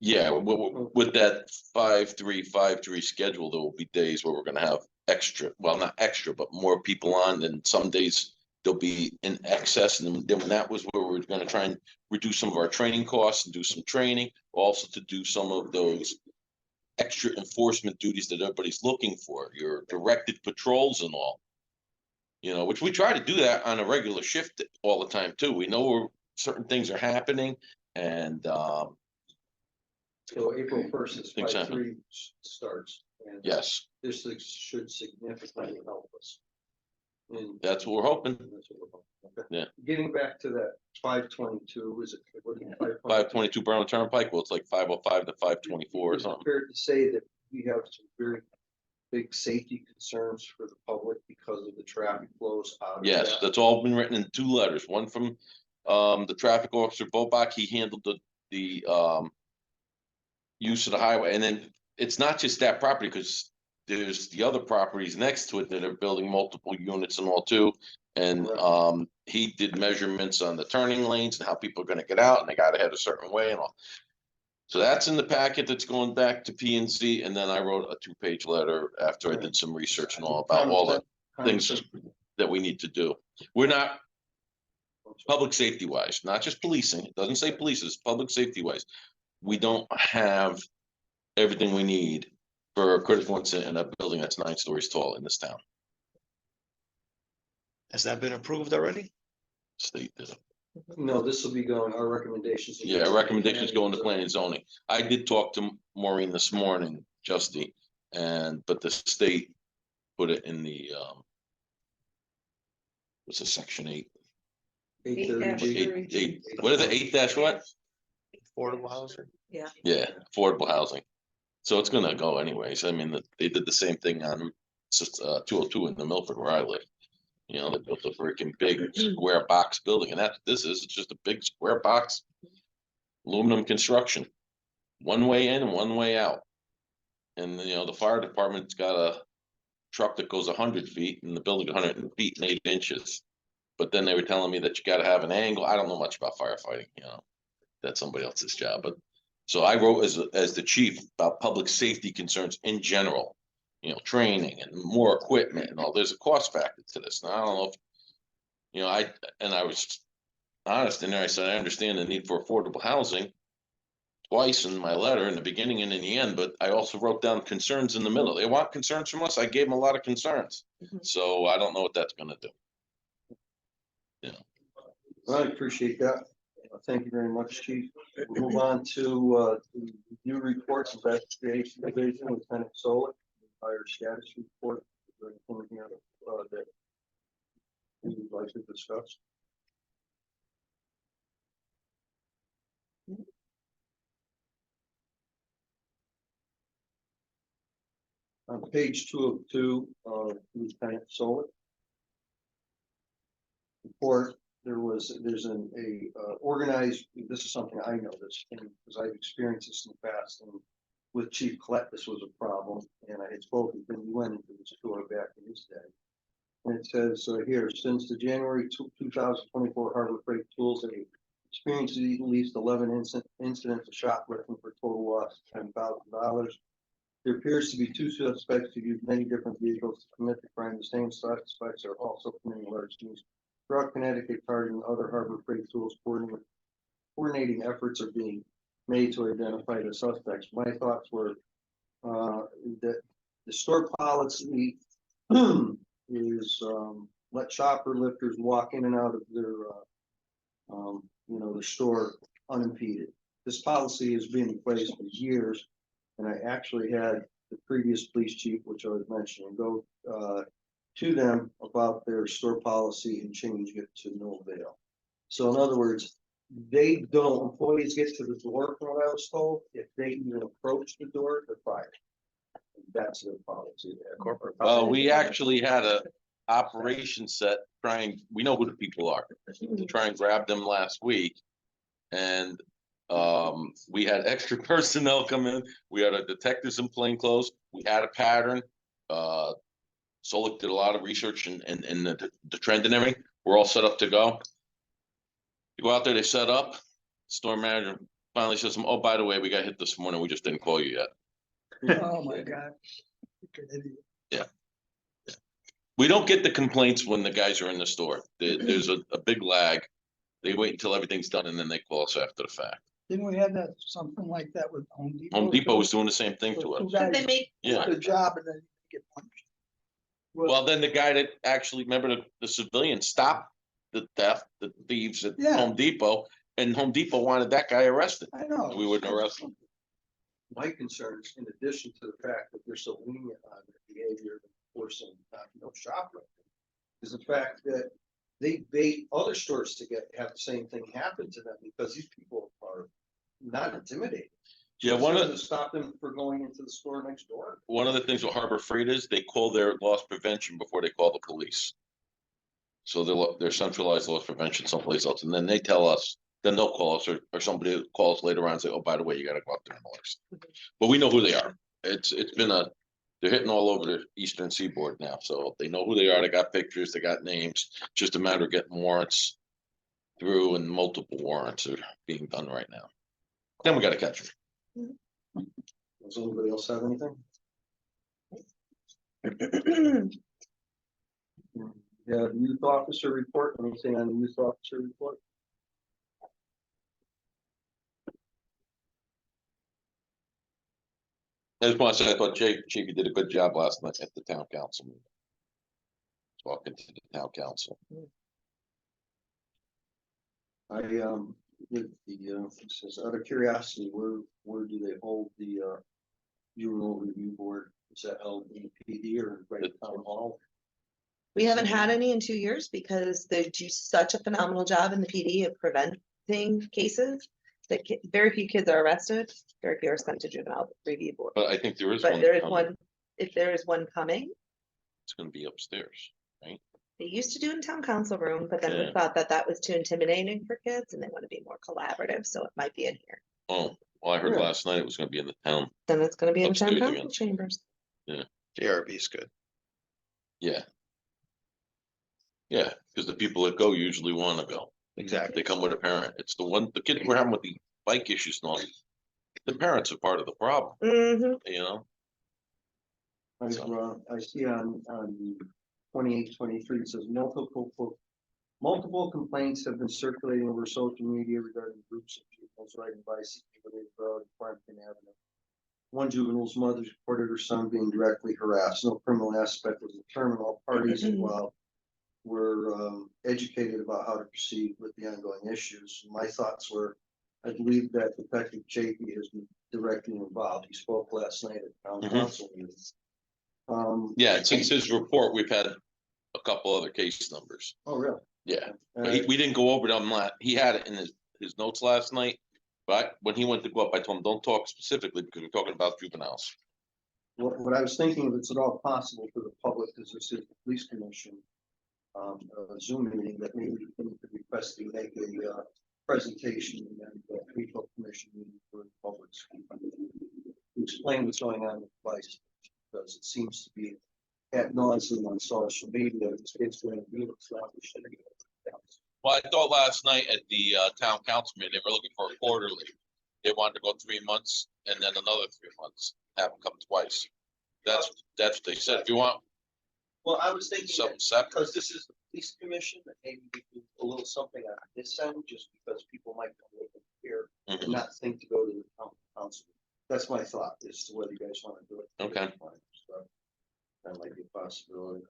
Yeah, with that 5-3-5-3 schedule, there will be days where we're gonna have extra, well, not extra, but more people on, and some days they'll be in excess, and then when that was where we're gonna try and reduce some of our training costs and do some training, also to do some of those extra enforcement duties that everybody's looking for, your directed patrols and all. Which we try to do that on a regular shift all the time too. We know where certain things are happening, and So April 1st is Things happen. 5-3 starts. And yes, this should significantly help us. And that's what we're hoping. that's what we're hoping. Okay. Yeah. Getting back to that 522, is it? What do you- 522 Berlin Turnpike, well, it's like 505 to 524 or Is it something. fair to say that we have some very big safety concerns for the public because of the traffic flows out of Yes, that? that's all been written in 2 letters, one from the traffic officer Bobach, he handled the use of the highway, and then it's not just that property, because there's the other properties next to it that are building multiple units and all too. And Right. he did measurements on the turning lanes and how people are gonna get out, and they gotta head a certain way and all. So that's in the packet that's going back to P and Z, and then I wrote a 2-page letter after I did some research and all about all the things that we need to do. We're not, public safety wise, not just policing, it doesn't say police, it's public safety wise. We don't have everything we need for a critical incident in a building that's 9 stories tall in this town. Has that been approved already? State did it. No, this will be going, our recommendations. will be Yeah, going- recommendations go into planning and zoning. I did talk to Maureen this morning, Justy, but the state put it in the, what's a section 8? 830G. Eight, what is it, 8 dash what? Affordable housing? Yeah. Yeah, affordable housing. So it's gonna go anyways. I mean, they did the same thing on 202 in the Milford where I live. They built a freaking big square box building, and it's just a big square box. Aluminum construction, one way in and one way out. And the fire department's got a truck that goes 100 feet, and the building 100 feet and 8 inches. But then they were telling me that you gotta have an angle. I don't know much about firefighting, that's somebody else's job, but. So I wrote as the chief about public safety concerns in general, training and more equipment and all. There's a cost factor to this. Now, I don't know if, I was honest in there. I said, I understand the need for affordable housing twice in my letter, in the beginning and in the end, but I also wrote down concerns in the middle. They want concerns from us. I gave them a lot of concerns. Mhm. So I don't know what that's gonna do. I appreciate that. Thank you very much, Chief. We'll move on to the new reports, investigation division, Lieutenant Solik, fire status report. Is there anything here that you would like to discuss? On page 202, Lieutenant Solik. Report, there's organized, this is something I know this, because I've experienced this in the past, and with Chief Klett, this was a problem, and I had spoken to him, he went into this tour back in his day. And it says, here, since the January 2024 Harbor Freight Tools, they experienced at least 11 incidents of shoplifting for a total loss of $10,000. There appears to be two suspects who use many different vehicles to commit the crime. The same suspects are also committing large schemes throughout Connecticut, targeting other Harbor Freight tools. Coordinating efforts are being made to identify the suspects. My thoughts were that the store policy is let shoplifters walk in and out of their the store unimpeded. This policy has been in place for years, and I actually had the previous police chief, which I was mentioning, go to them about their store policy and changing it to no avail. So in other words, employees get to the door, from what I was told, if they even approach the door, they're fired. That's their policy there. Corporate. We actually had a operation set we know who the people are, to try and grab them last week. And we had extra personnel come in. We had a detectives in plain clothes. We had a pattern. Solik did a lot of research and the trend and everything. We're all set up to go. You go out there, they set up. Store manager finally says, "Oh, by the way, we got hit this morning. We just didn't call you yet." Oh, my God. We don't get the complaints when the guys are in the store. There's a big lag. They wait until everything's done and then they call us after the fact. Didn't we have that, something like that with Home Depot? Home Depot too? was doing the same thing to Two us. guys They make, Yeah. do the job and then get punished. Well, then the guy that actually, remember the civilian stopped the theft, the thieves at Yeah. Home Depot, and Home Depot wanted that guy arrested. I know. We wouldn't arrest him. My concerns, in addition to the fact that they're so lenient on their behavior, forcing shoplifting, is the fact that they bait other stores to have the same thing happen to them because these people are not intimidated. Yeah, So it doesn't stop them from going into the store next door. One of the things with Harbor Freight is they call their loss prevention before they call the police. So they're centralized loss prevention someplace else, and then they tell us, then they'll call us or somebody will call us later on and say, "Oh, by the way, you gotta go out there and arrest." But we know who they are. It's been they're hitting all over the eastern seaboard now, so they know who they are. They got pictures, they got names. Just a matter of getting warrants through, and multiple warrants are being done right now. Then we gotta catch them. Does anybody else have anything? Yeah, youth officer report, anything on the youth officer report? I just want to say, I thought Chief did a good job last night at the town council meeting. Talking to the town council. It says, out of curiosity, where do they hold the juvenile review board? Is that held in the PD or right at town hall? we haven't had any in 2 years because they do such a phenomenal job in the PD of preventing cases. That very few kids are arrested, very few are sent to juvenile review board. But I think there is But one. there is coming. one, if there is one coming, It's gonna be upstairs. they used to do in town council room, but then we Yeah. thought that was too intimidating for kids and they want to be more collaborative, so it might be in here. Oh, well, I heard Yeah. last night it was gonna be in the town. Then it's gonna be in the town Upstairs council again. chambers. JRB is good. Yeah. Yeah, because the people that go usually wanna go. Exactly. They come with a parent. It's the kids we're having with the bike issues and all. The parents are part of the problem, you know? I see on the 28-23, it says multiple complaints have been circulating over social media regarding groups of juveniles riding bicycles on the road, Farmington Avenue. One juvenile's mother reported her son being directly harassed. No criminal aspect was determined. All parties involved were educated about how to proceed with the ongoing issues. My thoughts were, I believe that Detective Chafee has been directly involved. He spoke last night at town council meeting. Yeah, and since his report, we've had a couple other case numbers. Oh, really? Yeah, but we didn't go over them. He had it in his notes last night. But when he went to go up, I told him, don't talk specifically because we're talking about juveniles. What I was thinking, if it's at all possible for the public, because this is the police commission, a Zoom meeting, that maybe we could request to make a presentation and the people commission meeting for the public to explain what's going on with the device, because it seems to be at nauseam on social media. It's going to be established. Well, I thought last night at the town council meeting, they were looking for a quarterly. they wanted to go 3 months and then another 3 months, have them come twice. That's what they said. If you want Well, I was thinking, something that separate, because this is the police commission, that maybe we do a little something on this end, just because people might come over here and Mhm. not think to go to the town council. That's my thought, as to whether you guys wanna do it. Okay. So, that might be a possibility.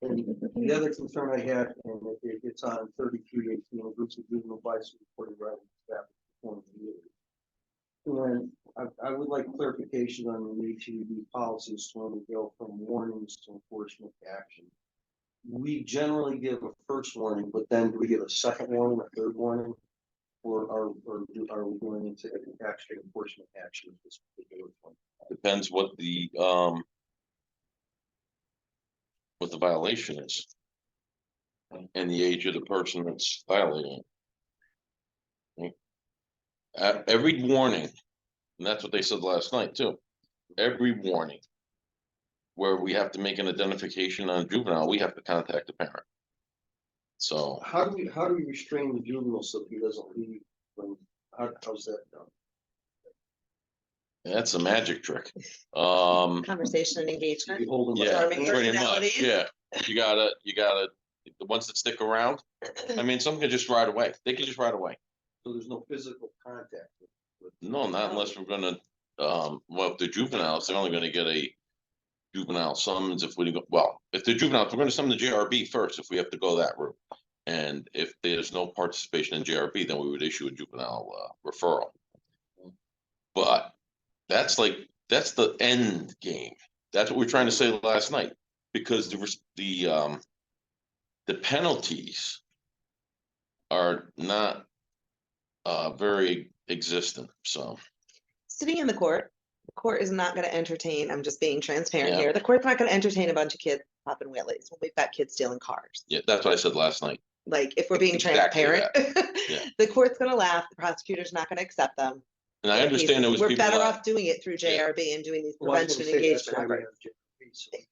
And the other concern I had, and it's on 3318, groups of juvenile bicycle reported riding staff. And I would like clarification on the HEB policies when we go from warnings to enforcement action. We generally give a first warning, but then do we give a second warning, a third warning? Or are we going into actual enforcement action with this particular one? depends what the violation is. And the age of the person that's violating it. Every warning, and that's what they said last night too. Every warning where we have to make an identification on a juvenile, we have to contact the parent. So How do we restrain the juvenile so he doesn't leave when, how's that done? that's a magic trick. Conversation and engagement. You hold him by Yeah, the Charming hand? pretty much, personalities. yeah. You gotta, the ones that stick around, I mean, some can just ride away. They can just ride away. So there's no physical contact with. No, not unless we're gonna, well, if they're juveniles, they're only gonna get a juvenile summons if we go, well, if they're juveniles, we're gonna summon the JRB first if we have to go that route. And if there's no participation in JRB, then we would issue a juvenile referral. But that's the end game. That's what we we're trying to say last night, because the penalties are not very existent, so. Sitting in the court is not gonna entertain, I'm just being transparent Yeah. here, the court's not gonna entertain a bunch of kids popping wheelies when we've got kids stealing cars. Yeah, that's what I said last night. Like, if we're being Exactly transparent, Yeah. the court's gonna laugh, the prosecutor's not gonna accept them. And I understand there was We're people better that, off doing it through Yeah. JRB and doing these Well, I was prevention gonna say, that's engagement why we efforts. have JRB, so we can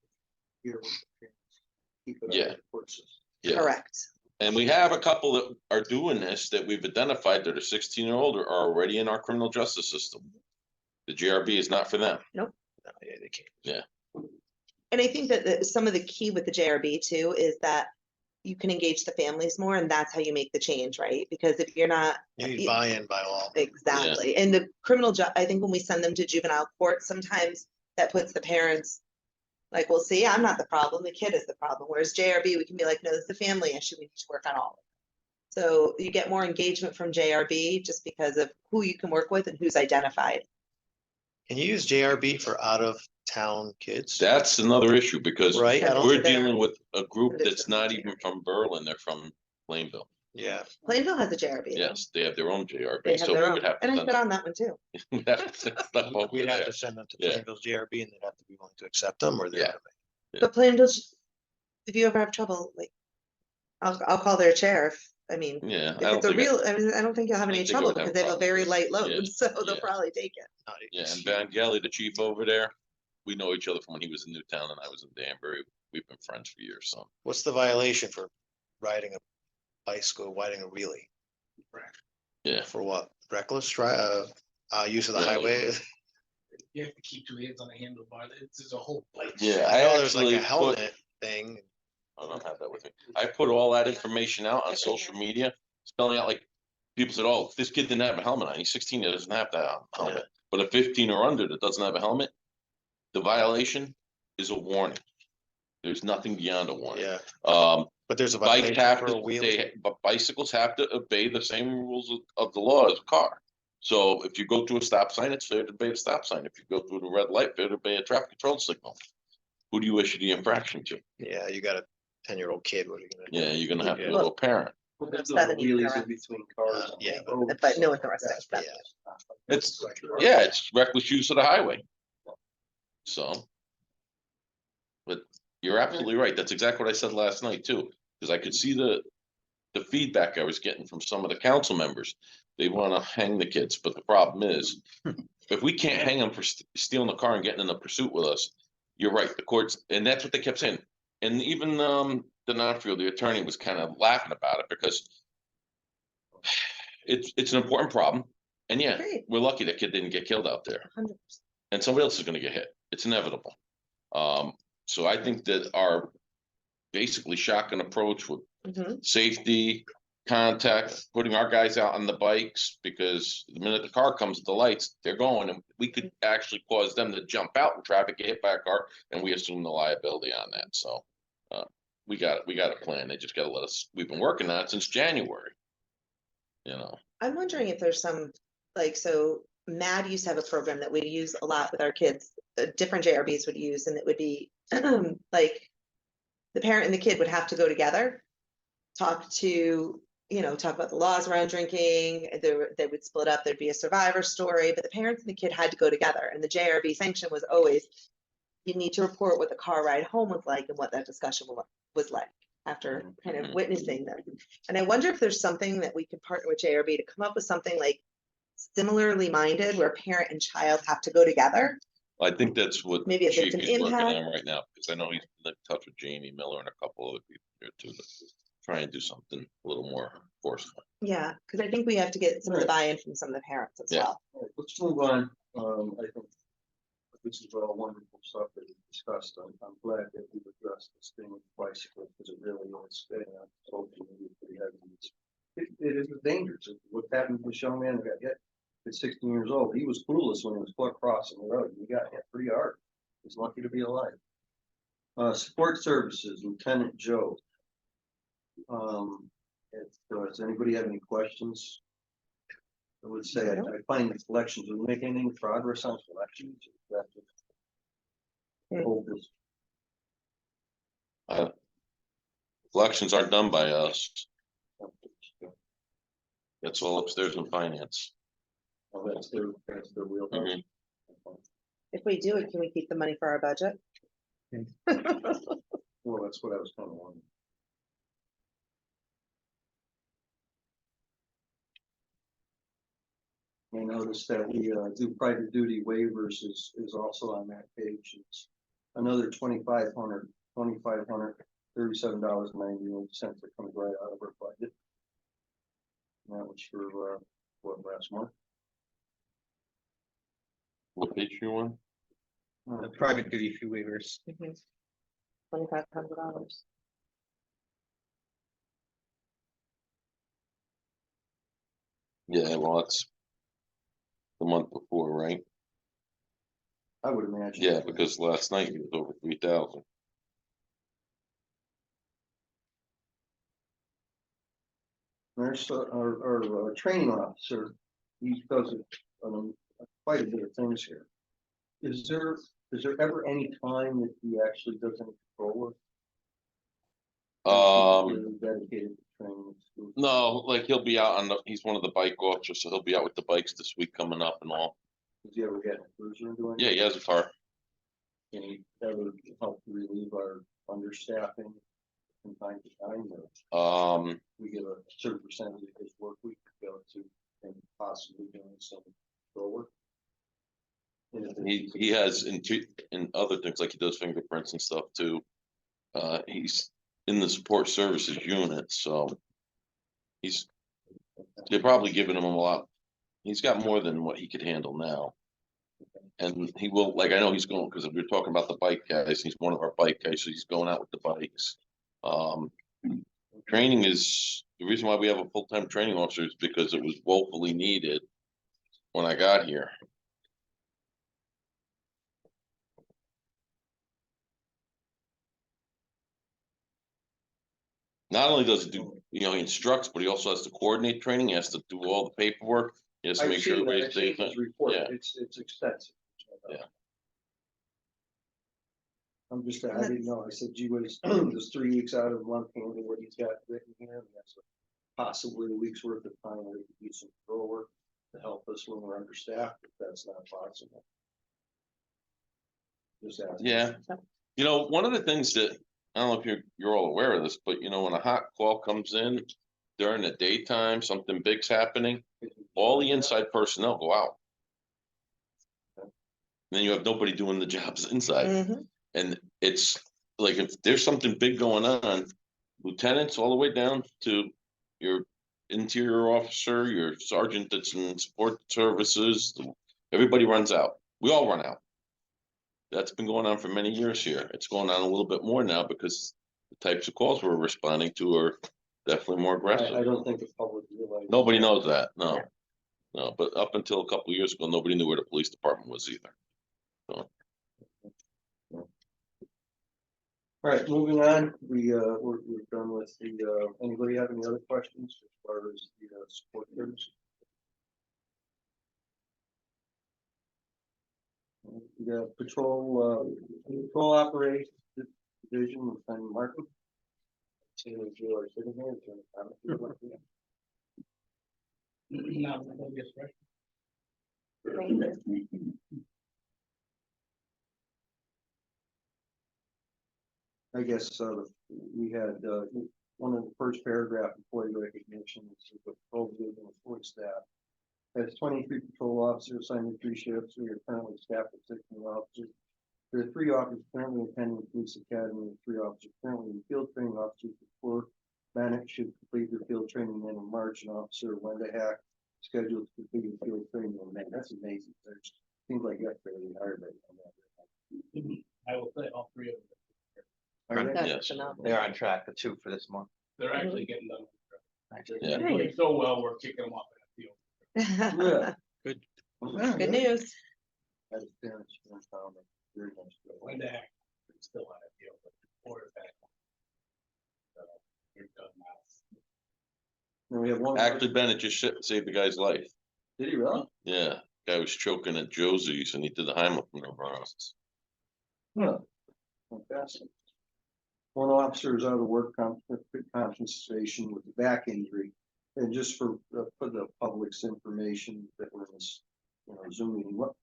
hear what the parents keep it Yeah. out of the court system. yeah. Correct. And we have a couple that are doing this that we've identified that are 16 or older are already in our criminal justice system. The JRB is not for them. Yeah, they can't. And I think that some of the key with the JRB too is that you can engage the families more, and that's how you make the change, right? Because if you're not. You need buy-in by all. Exactly. And the criminal I think when we send them to juvenile court, sometimes that puts the parents like, well, see, I'm not the problem, the kid is the problem. Whereas JRB, we can be like, no, this is a family issue, we need to work on all of it. So you get more engagement from JRB just because of who you can work with and who's identified. Can you use JRB for out-of-town kids? That's another issue because Right? I don't, we're think they're- dealing with a group They're that's not even from Berlin, they're from Plainville. yeah. Plainville has a JRB. though. Yes, they have their own They JRB, have so their we own, would have to and I've send been on that one too. we'd have to send stuff over We'd have there. to send them to Yeah. Plainville's JRB and they'd have to be willing to accept them or they're. Yeah. But Plainville's, if you ever have trouble, like, I'll call their chair. I mean, Yeah, if it's a real, I mean, I don't think you'll have I any think they trouble would have because they have a very problems. light Yeah, load, so they'll yeah. probably take it. yeah, and Van Gelly, the chief over there, we know each other from when he was in Newtown and I was in Danbury. We've been friends for years, so. What's the violation for riding a bicycle, riding a wheelie? Yeah, For what? Reckless use of the Yeah. highway? You have to keep two hands on the handlebar. There's a whole bunch. yeah, I I know there's like actually a put, helmet thing. I don't have that with me. I put all that information out on social media, spelling out like, people said, oh, this kid didn't have a helmet on, he's 16, he doesn't have to have a helmet. But a 15 or under that doesn't have a helmet, the violation is a warning. There's nothing beyond a warning. Yeah, Um, but there's a bikes violation have for a to, wheelie. but bicycles have to obey the same rules of the law as a car. So if you go through a stop sign, it's fair to obey a stop sign. If you go through the red light, fair to obey a traffic control signal. Who do you issue the infraction to? Yeah, you got a 10-year-old kid, what are you gonna do? Yeah, you're gonna have to Yeah. go to a parent. Well, there's Not no any wheelies parent. in between cars. on Yeah, the road, but no so interesting that's- stuff. Yeah. It's, yeah, it's reckless use of the highway. So. But you're absolutely right. That's exactly what I said last night too, because I could see the feedback I was getting from some of the council members. They want to hang the kids, but the problem is, if we can't hang them for stealing the car and getting in a pursuit with us, you're right, the courts, and that's what they kept saying. And even D'Onofrio, the attorney, was kind of laughing about it because it's an important problem. And yeah, Great. we're lucky that kid didn't get killed out there. 100%. And somebody else is gonna get hit. It's inevitable. So I think that our basically shotgun approach with Mhm. safety, contact, putting our guys out on the bikes, because the minute the car comes to the lights, they're going, and we could actually cause them to jump out in traffic, get hit by a car, and we assume the liability on that, so. We got a plan, they just gotta let us, we've been working on it since January. You know, I'm wondering if there's some, like, so MAD used to have a program that we use a lot with our kids, different JRBs would use, and it would be like the parent and the kid would have to go together, talk to, talk about the laws around drinking. They would split up, there'd be a survivor story, but the parents and the kid had to go together. And the JRB sanction was always, you need to report what the car ride home was like and what that discussion was like after kind of witnessing them. And I wonder if there's something that we could partner with JRB to come up with something like similarly minded where parent and child have to go together. I think that's what Maybe a Chief victim is working impact. on right now, because I know he's in touch with Jamie Miller and a couple other people here too, to try and do something a little more forceful. Yeah, because I think we have to get some of the buy-in from some of the parents as Yeah. well. All right, let's move on. I think this is all wonderful stuff that we discussed. I'm glad that we've addressed this thing with bicycles, because it really is, social media pretty heavy. It is dangerous. What happened to the young man that got hit at 16 years old? He was clueless when he was crossing the road. He got hit pretty hard. He's lucky to be alive. Support services, Lieutenant Joe. Does anybody have any questions? I would say I find the collections, are we making any progress on collections? Hold this. Collections aren't done by us. That's all upstairs in finance. Oh, that's their real. Mhm. If we do it, can we keep the money for our budget? Well, that's what I was kind of wondering. I noticed that we do private duty waivers is also on that page. It's another $2,500, $37.98 that comes right out of our budget. And that was for what, last month? What page you on? The private duty fee waivers. $2,500. Yeah, well, that's the month before, right? I would imagine. Yeah, because last night it was over 3,000. There's our training officer, he does quite a bit of things here. Is there ever any time that he actually does any patrol work? Really dedicated to training. No, like he'll be out on he's one of the bike officers, so he'll be out with the bikes this week coming up and all. Does he ever get in a cruiser and do anything? Yeah, he has a car. Can he ever help relieve our understaffing from time to time? Or we give a certain percentage of his work week to go to and possibly doing some patrol work? He has in other things, like he does fingerprints and stuff too. He's in the support services unit, so they're probably giving him a lot. He's got more than what he could handle now. And he will, like, I know he's going, because we're talking about the bike guys, he's one of our bike guys, so he's going out with the bikes. Training is, the reason why we have a full-time training officer is because it was woefully needed when I got here. Not only does he do, he instructs, but he also has to coordinate training, he has to do all the paperwork, he has to make sure everybody's safe. Report. Yeah. It's expensive. Yeah. I didn't know. I said, gee whiz, there's 3 weeks out of the month, and what he's got written here, and that's possibly a week's worth of time where he could do some patrol work to help us when we're understaffed, if that's not possible. Just asking. Yeah, one of the things that, I don't know if you're all aware of this, but when a hot call comes in during the daytime, something big's happening, all the inside personnel go out. Then you have nobody doing the jobs inside. Mhm. And it's like, if there's something big going on, lieutenants all the way down to your interior officer, your sergeant that's in support services, everybody runs out. We all run out. That's been going on for many years here. It's going on a little bit more now because the types of calls we're responding to are definitely more I aggressive. don't think the public realizes. Nobody knows that, no. No, but up until a couple of years ago, nobody knew where the police department was either. All right, moving on, we're done with anybody have any other questions as far as the support groups? We got patrol operations division, Lieutenant Martin. Taylor, you are sitting here. is there any comment you'd like to make? No, I guess, right. I guess, we had, one of the first paragraph employee recognition, is the patrol division of support staff. Has 23 patrol officers assigned to 3 shifts. We are currently staffed with 16 officers. There are 3 officers currently attending the police academy and 3 officers currently in field training. Officers before Bannock should complete their field training in March, and Officer Wendahack scheduled to complete the field training in May. That's amazing. There's, seems like yesterday we hired that. I will say all three of them. Are they? That's Yes. phenomenal. They're on track, the 2 for this month. They're actually getting done. Yeah. They're doing so well, we're kicking them off in the field. Yeah. Good. Good news. As parents, you know, found it very much. When the heck, it's still on a deal, but before that. You're done now. And we have one. Actually, Bennett just saved the guy's life. Did he really? Yeah, guy was choking at Josie's and he did the Heimlich maneuver on us. Huh. Fantastic. One officer is out of work compensation with a back injury. And just for the public's information that we're in this, Zoom meeting, what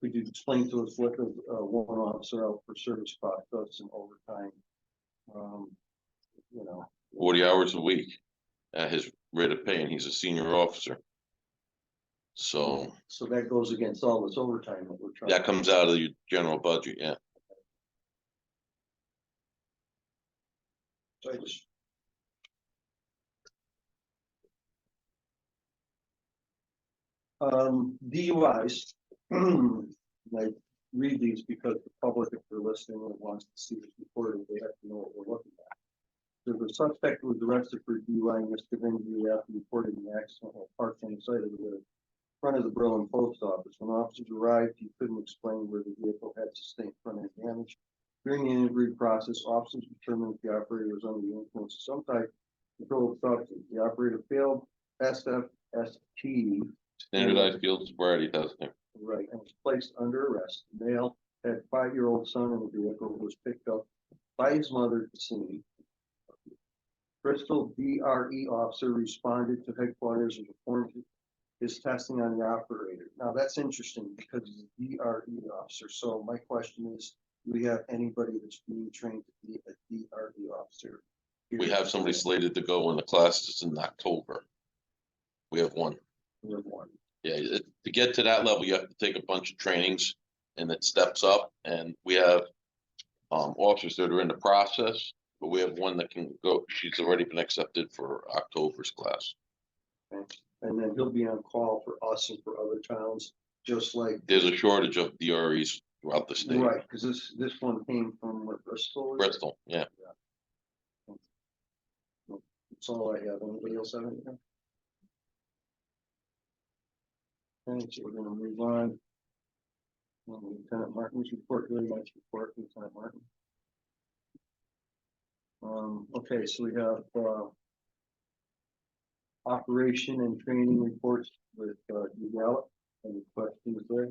could you explain to us what the one officer out for service cost us in overtime? 40 hours a week at his rate of pay, and he's a senior officer. So So that goes against all this overtime that we're trying. that comes out of your general budget, yeah. So I just. DUIs. I read these because the public, if they're listening and wants to see this recorded, they have to know what we're looking at. So the suspect was arrested for DUI and misdemeanor after reporting an accident while parked on the side of the front of the Berlin post office. When officers arrived, he couldn't explain where the vehicle had sustained front-end damage. During the interview process, officers determined that the operator was under the influence of some type of controlled substance. The operator failed SFST. Standardized field sobriety testing. Right, and was placed under arrest. The male had 5-year-old son in the vehicle, was picked up by his mother at the scene. Bristol DRE officer responded to headquarters and performed his testing on the operator. Now that's interesting because he's a DRE officer. So my question is, do we have anybody that's being trained to be a DRE officer? We have somebody slated to go in the classes in October. We have one. We have one. Yeah, to get to that level, you have to take a bunch of trainings and it steps up, and we have officers that are in the process, but we have one that can go, she's already been accepted for October's class. Okay. And then he'll be on call for us and for other towns, just like. There's a shortage of DREs throughout the state. Right, because this one came from what, Bristol? is it? Bristol, yeah. That's all I have. Anybody else have anything? Okay, so we're gonna move on. Lieutenant Martin's report, really nice report, Lieutenant Martin. Okay, so we have, operation and training reports with, you Gallup. Any questions there?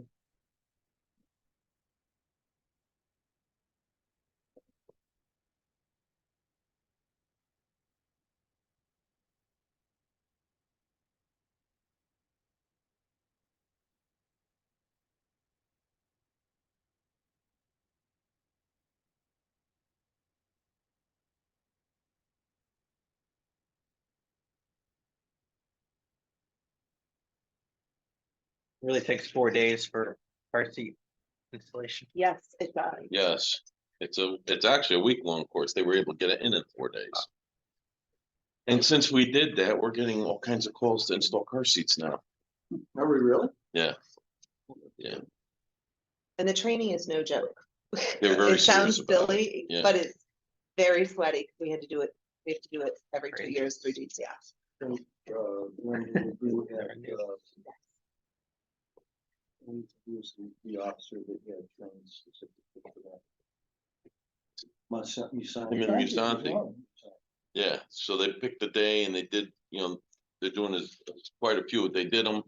Really takes 4 days for car seat installation. Yes, it does. Yes, it's actually a week-long course. They were able to get it in 4 days. And since we did that, we're getting all kinds of calls to install car seats now. Are we really? Yeah. Yeah, And the training is no joke. They're very It sounds serious about it, silly, yeah. but it's very sweaty. We had to do it, we have to do it every 2 years through DCF. When we do have, who's the officer that had trained specifically for that? Musante. Yeah, so they picked the day and they did, they're doing this, quite a few, they did them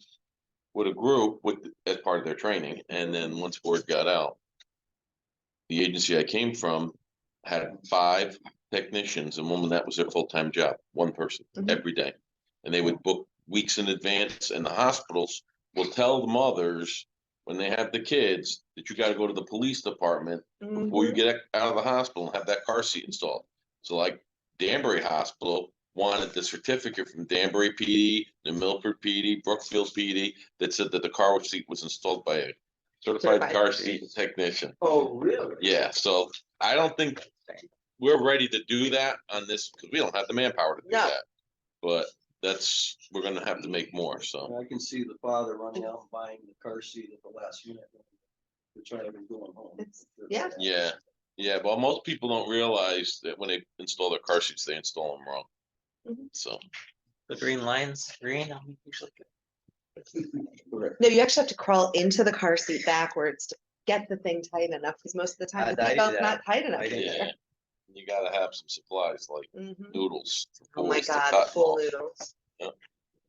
with a group as part of their training, and then once word got out. The agency I came from had 5 technicians, and that was their full-time job, one person Mhm. every day. And they would book weeks in advance, and the hospitals will tell the mothers when they have the kids that you gotta go to the police department before you get out of the hospital and have that car seat installed. So like Danbury Hospital wanted the certificate from Danbury PD, New Milford PD, Brookfield PD that said that the car seat was installed by a certified Certified. car seat technician. Oh, really? Yeah, so I don't think we're ready to do that on this, because we don't have the manpower to do No. that. But we're gonna have to make more, so. I can see the father running out and buying the car seat at the last minute. To try to be going home. Yeah. Yeah, but most people don't realize that when they install their car seats, they install them wrong. Mhm. So, The green line's green, I'm usually good. Correct. No, you actually have to crawl into the car seat backwards to get the thing tight enough, because most of the time the I do seatbelt's that. not tight enough I in do yeah, there. you gotta have some supplies like Mhm. noodles. Oh my bowls to God, cut the full off. noodles. Yep.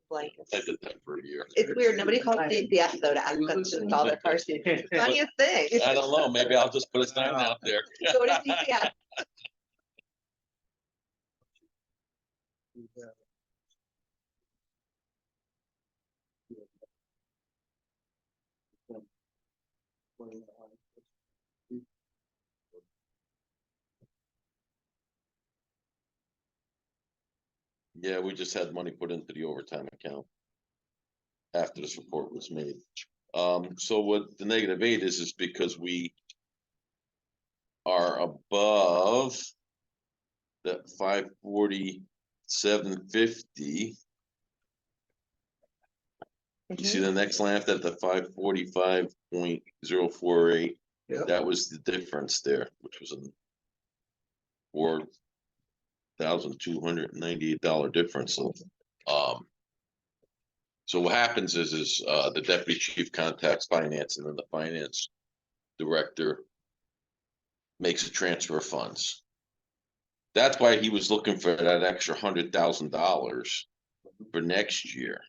Blankets. I did that for a year. It's weird, nobody calls DCF though to ask us to install their car seat. It's the Funniest thing. I don't know, maybe I'll just put a sign out there. Go to DCF. Yeah, we just had money put into the overtime account. After this report was made. So what the -8 is because we are above that 547.50. You see the next line after the 545.048, Yeah. that was the difference there, which was a $4,298 difference, so, so what happens is the deputy chief contacts finance, and then the finance director makes a transfer of funds. That's why he was looking for that extra $100,000 for next year.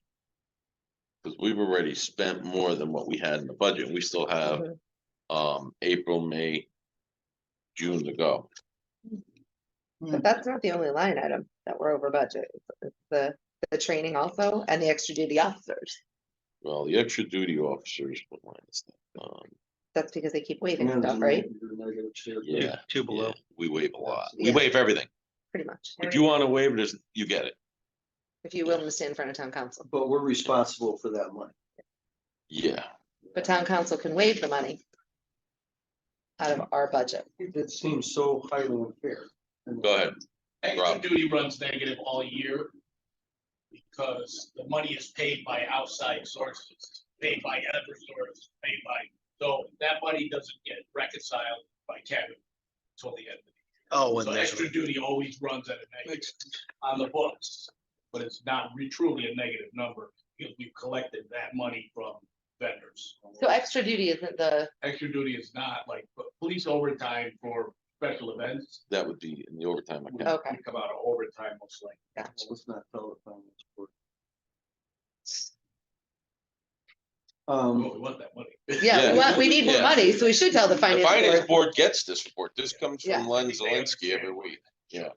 Because we've already spent more than what we had in the budget. We still have April, May, June to go. But that's not the only line item that we're over budget. It's the training also and the extra duty officers. Well, the extra duty officers, what line is that? That's because they keep waiving stuff, right? Yeah, Two below. yeah, we waive a lot. We Yeah. waive everything. Pretty much. If you want to waive it, you get it. If you willing to stand in front of town council. But we're responsible for that money. Yeah, But town council can waive the money out of our budget. It seems so highly unfair. go ahead. Extra Rob. duty runs negative all year. Because the money is paid by outside sources, paid by other sources, so that money doesn't get reconciled by Kevin till the end of the year. Oh, when So there's, extra duty always runs at a negative on the books, but it's not truly a negative number because we've collected that money from vendors. So extra duty isn't the, Extra duty is not like police overtime for special events. That would be in the overtime account. okay, We come out of overtime most likely. gotcha. Let's not tell the finance board. Oh, we want that money. Yeah, we need more Yeah. money, so we should tell the The finance finance board. board gets this report. This comes Yeah. from Len Zelinsky every week. Yeah.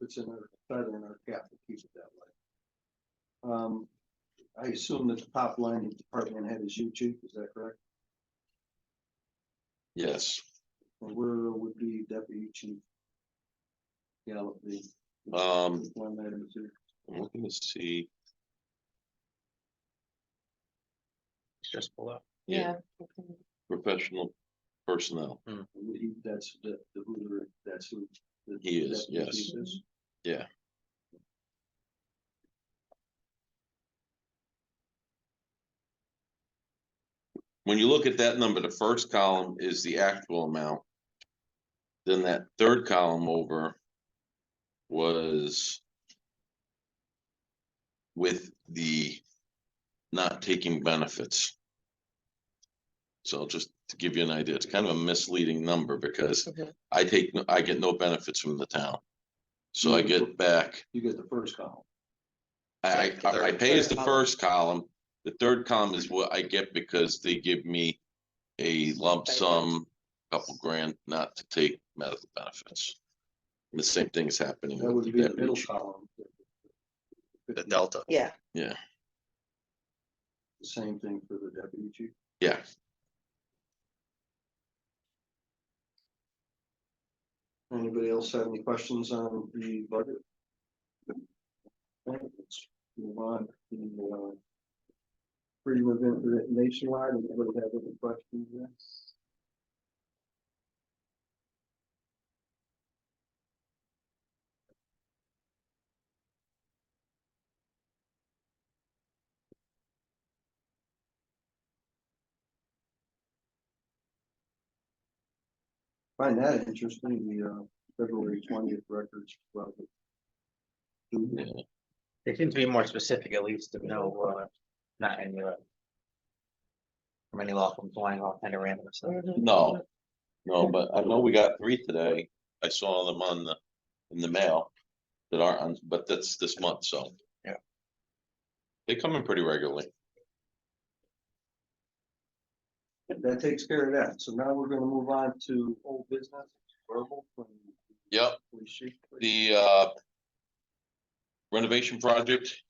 It's in our, feather in our cap to keep it that way. I assume that the top line of department head is you, chief, is that correct? Yes. And where would be deputy chief? Gallup be? One item two. I'm looking to see. It's just below. Yeah, professional personnel. That's who. He is, deputy yes. chief is? Yeah. When you look at that number, the first column is the actual amount. Then that third column over was with the not taking benefits. So just to give you an idea, it's kind of a misleading number because Mhm. I get no benefits from the town. So I get back, You get the first column. I pay as the first column. The third column is what I get because they give me a lump sum, couple grand not to take medical benefits. The same thing is happening That with would the be the middle deputy. column. The delta. Yeah, Yeah, The same thing for the deputy chief. yeah. Anybody else have any questions on the budget? Okay, let's move on to freedom of information nationwide. Anybody have any questions there? Find that interesting, the February 20th records. Yeah. They seem to be more specific, at least to know, not any, from any law firms flying off kind of random stuff. No, but I know we got 3 today. I saw them in the mail that aren't on, but that's this month, so. Yeah. They come in pretty regularly. That takes care of that. So now we're gonna move on to old business, verbal from. Yep. Police chief. The renovation project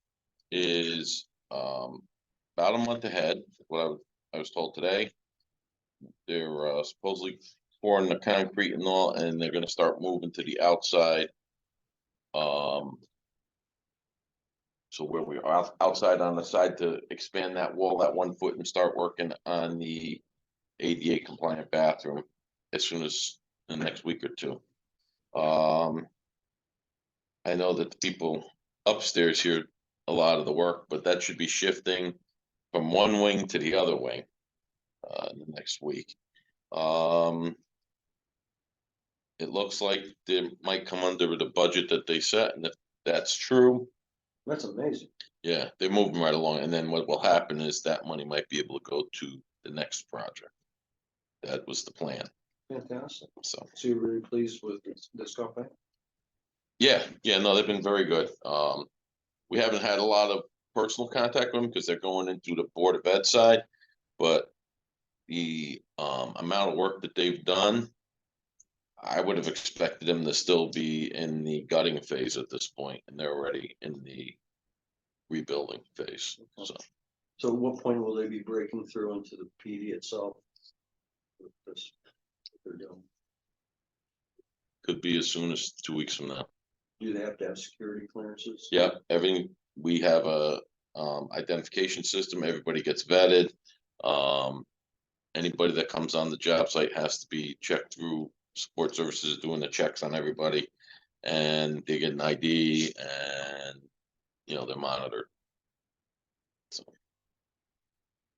is about a month ahead, what I was told today. They're supposedly pouring the concrete and all, and they're gonna start moving to the outside. So where we are outside on the side to expand that wall, that 1 foot, and start working on the ADA compliant bathroom as soon as the next week or 2. I know that the people upstairs here a lot of the work, but that should be shifting from one wing to the other wing in the next week. It looks like they might come under the budget that they set, and if that's true, That's amazing. yeah, they're moving right along. And then what will happen is that money might be able to go to the next project. That was the plan, Fantastic. so. So you're really pleased with this company? Yeah, no, they've been very good. We haven't had a lot of personal contact with them because they're going into the Board of Ed side, but the amount of work that they've done, I would have expected them to still be in the gutting phase at this point, and they're already in the rebuilding phase, so. So at what point will they be breaking through into the PD itself? With this, what they're doing? Could be as soon as 2 weeks from now. Do they have to have security clearances? Yeah, everything, we have a identification system, everybody gets vetted. Anybody that comes on the job site has to be checked through support services, doing the checks on everybody. And they get an ID and, they're monitored. So,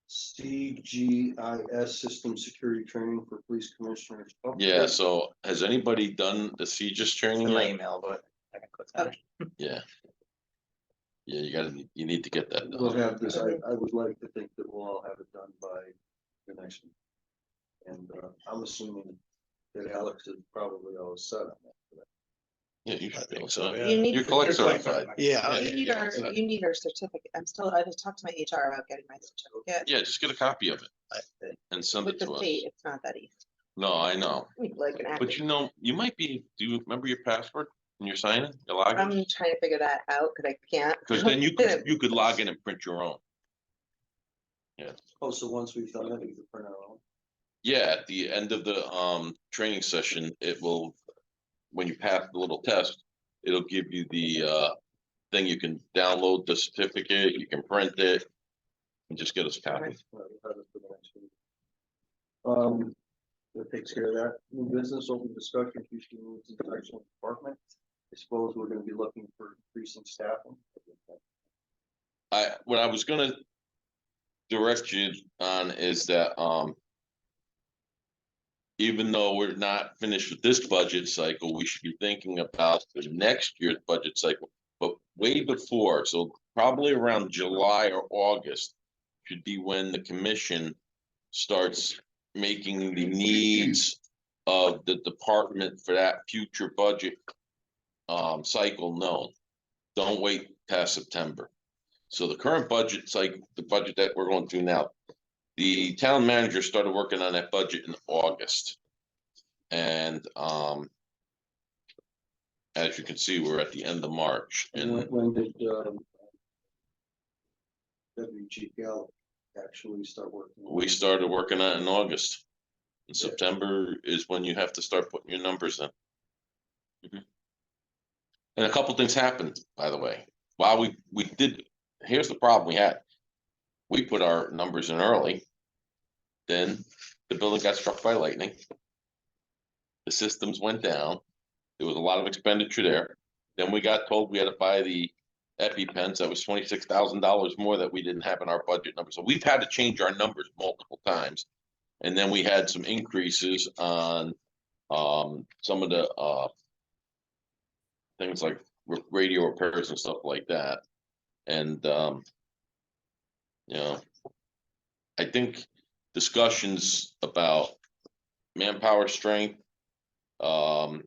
CGIS system security training for police commissioners. yeah, so has anybody done the CGIS It's training in my yet? email, but I can click on it. Yeah. Yeah, you need to get that We'll done. have this, I would like to think that we'll all have it done by the next one. And I'm assuming that Alex is probably all set on that. Yeah, you should be able so, to. yeah. you need. You're collect certified. Yeah. You need our, you need our certificate. I just talked to my HR about getting my certificate. Yeah, just get a copy of it and send With it the to us. state, it's not that easy. No, I know. Like an But you might be, do you remember your password when you're signing, your I'm login? trying to figure that out because I can't. Because then you could log in and print your own. Oh, so once we've done that, we can print our own. Yeah, at the end of the training session, it will, when you pass the little test, it'll give you the thing, you can download the certificate, you can print it. And just get us a copy. We'll have it for the next week. That takes care of that. New business, open discussion, future needs and direction of department. suppose we're gonna be looking for increasing staffing. What I was gonna direct you on is that, even though we're not finished with this budget cycle, we should be thinking about the next year's budget cycle. But way before, so probably around July or August should be when the commission starts making the needs of the department for that future budget cycle known. Don't wait past September. So the current budget cycle, the budget that we're going through now, the town manager started working on that budget in August. And as you can see, we're at the end of March, And and when did, WG Gallup actually start working? we started working on it in August. In September is when you have to start putting your numbers in. Mhm. And a couple things happened, by the way. While we did, here's the problem we had. We put our numbers in early. Then the building got struck by lightning. The systems went down. There was a lot of expenditure there. Then we got told we had to buy the EpiPens. That was $26,000 more that we didn't have in our budget number. So we've had to change our numbers multiple times. And then we had some increases on some of the things like radio repairs and stuff like that. And you know, I think discussions about manpower strength, you know,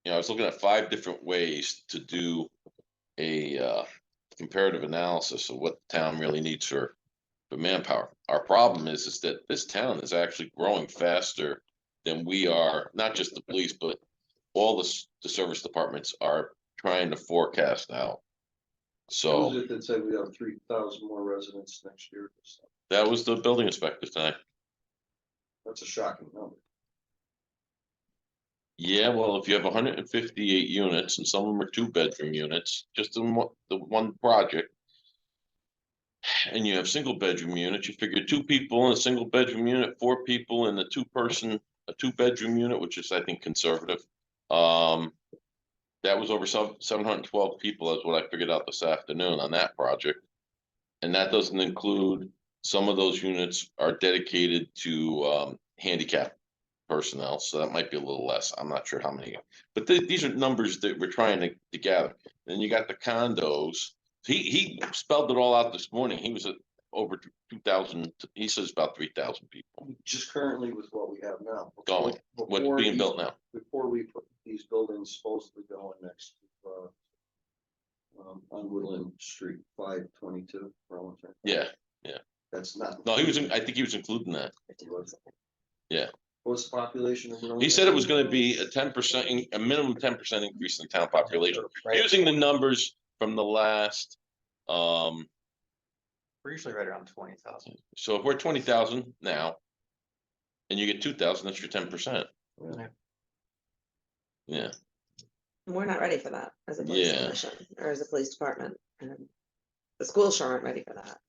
I was looking at 5 different ways to do a comparative analysis of what the town really needs for manpower. Our problem is that this town is actually growing faster than we are, not just the police, but all the service departments are trying to forecast out. Who So was it that said we have 3,000 more residents next year? that was the building inspector tonight. That's a shocking number. Yeah, well, if you have 158 units and some of them are 2-bedroom units, just in the one project. And you have single bedroom units, you figure 2 people in a single bedroom unit, 4 people in a 2-bedroom unit, which is, I think, conservative. That was over 712 people, is what I figured out this afternoon on that project. And that doesn't include, some of those units are dedicated to handicap personnel, so that might be a little less. I'm not sure how many, but these are numbers that we're trying to gather. Then you got the condos. He spelled it all out this morning. He was at over 2,000. He says about 3,000 people Just currently with what we have now. going. What's Before being these- built now? Before we put these buildings supposedly going next to, on Woodland Street, 522. Burlington. Yeah, That's not. no, I think he was including that. Yeah. What's the population of? Burlington? He said it was going to be a 10%, a minimum 10% increase in town population, Right. using the numbers from the last. We're usually right around 20,000. So if we're 20,000 now, and you get 2,000, that's your 10%. Yeah. Yeah, We're not ready for that as a police Yeah. commission or as a police department. And the schools sure aren't ready for that.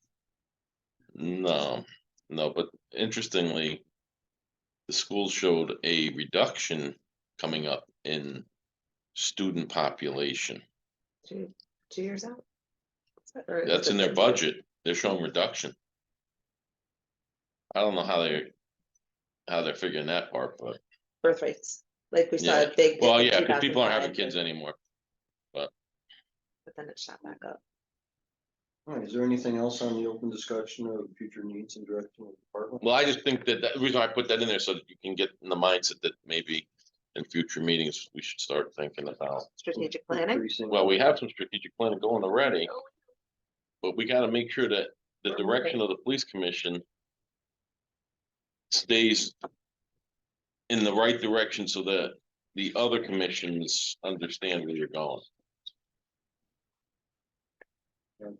no, but interestingly, the school showed a reduction coming up in student population. 2 years out. Or is That's it in their 50? budget. They're showing reduction. I don't know how they're figuring that part, but Birth rates, like we saw Yeah. a big. dip well, in yeah, because people aren't having 2005, kids anymore. But then it shot back up. All right, is there anything else on the open discussion of future needs and direction of the department? Well, I just think that the reason I put that in there so that you can get in the mindset that maybe in future meetings, we should start thinking about, Strategic planning. Increasing- well, we have some strategic planning going already. But we gotta make sure that the direction of the police commission stays in the right direction so that the other commissions understand where you're going.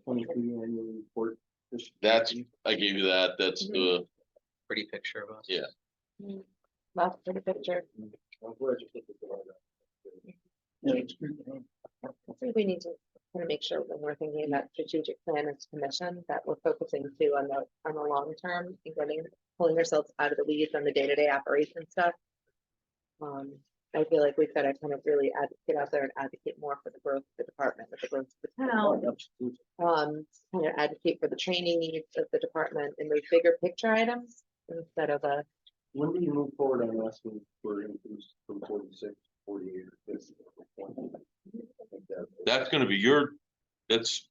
23 annual report. That's, I gave you that, that's the, Pretty picture of us. Yeah. Last pretty picture. I'm glad you put this on that. Yeah, it's good. I think we need to kind of make sure when we're thinking about strategic plan as commission, that we're focusing too on the long term and pulling ourselves out of the weeds on the day-to-day operation stuff. I feel like we've got to kind of really get out there and advocate more for the growth of the department, with the growth of the town. Kind of advocate for the training needs of the department and those bigger picture items instead of a, When do you move forward on asking for increase from 46 to 48 or 50? That's gonna be your, that's,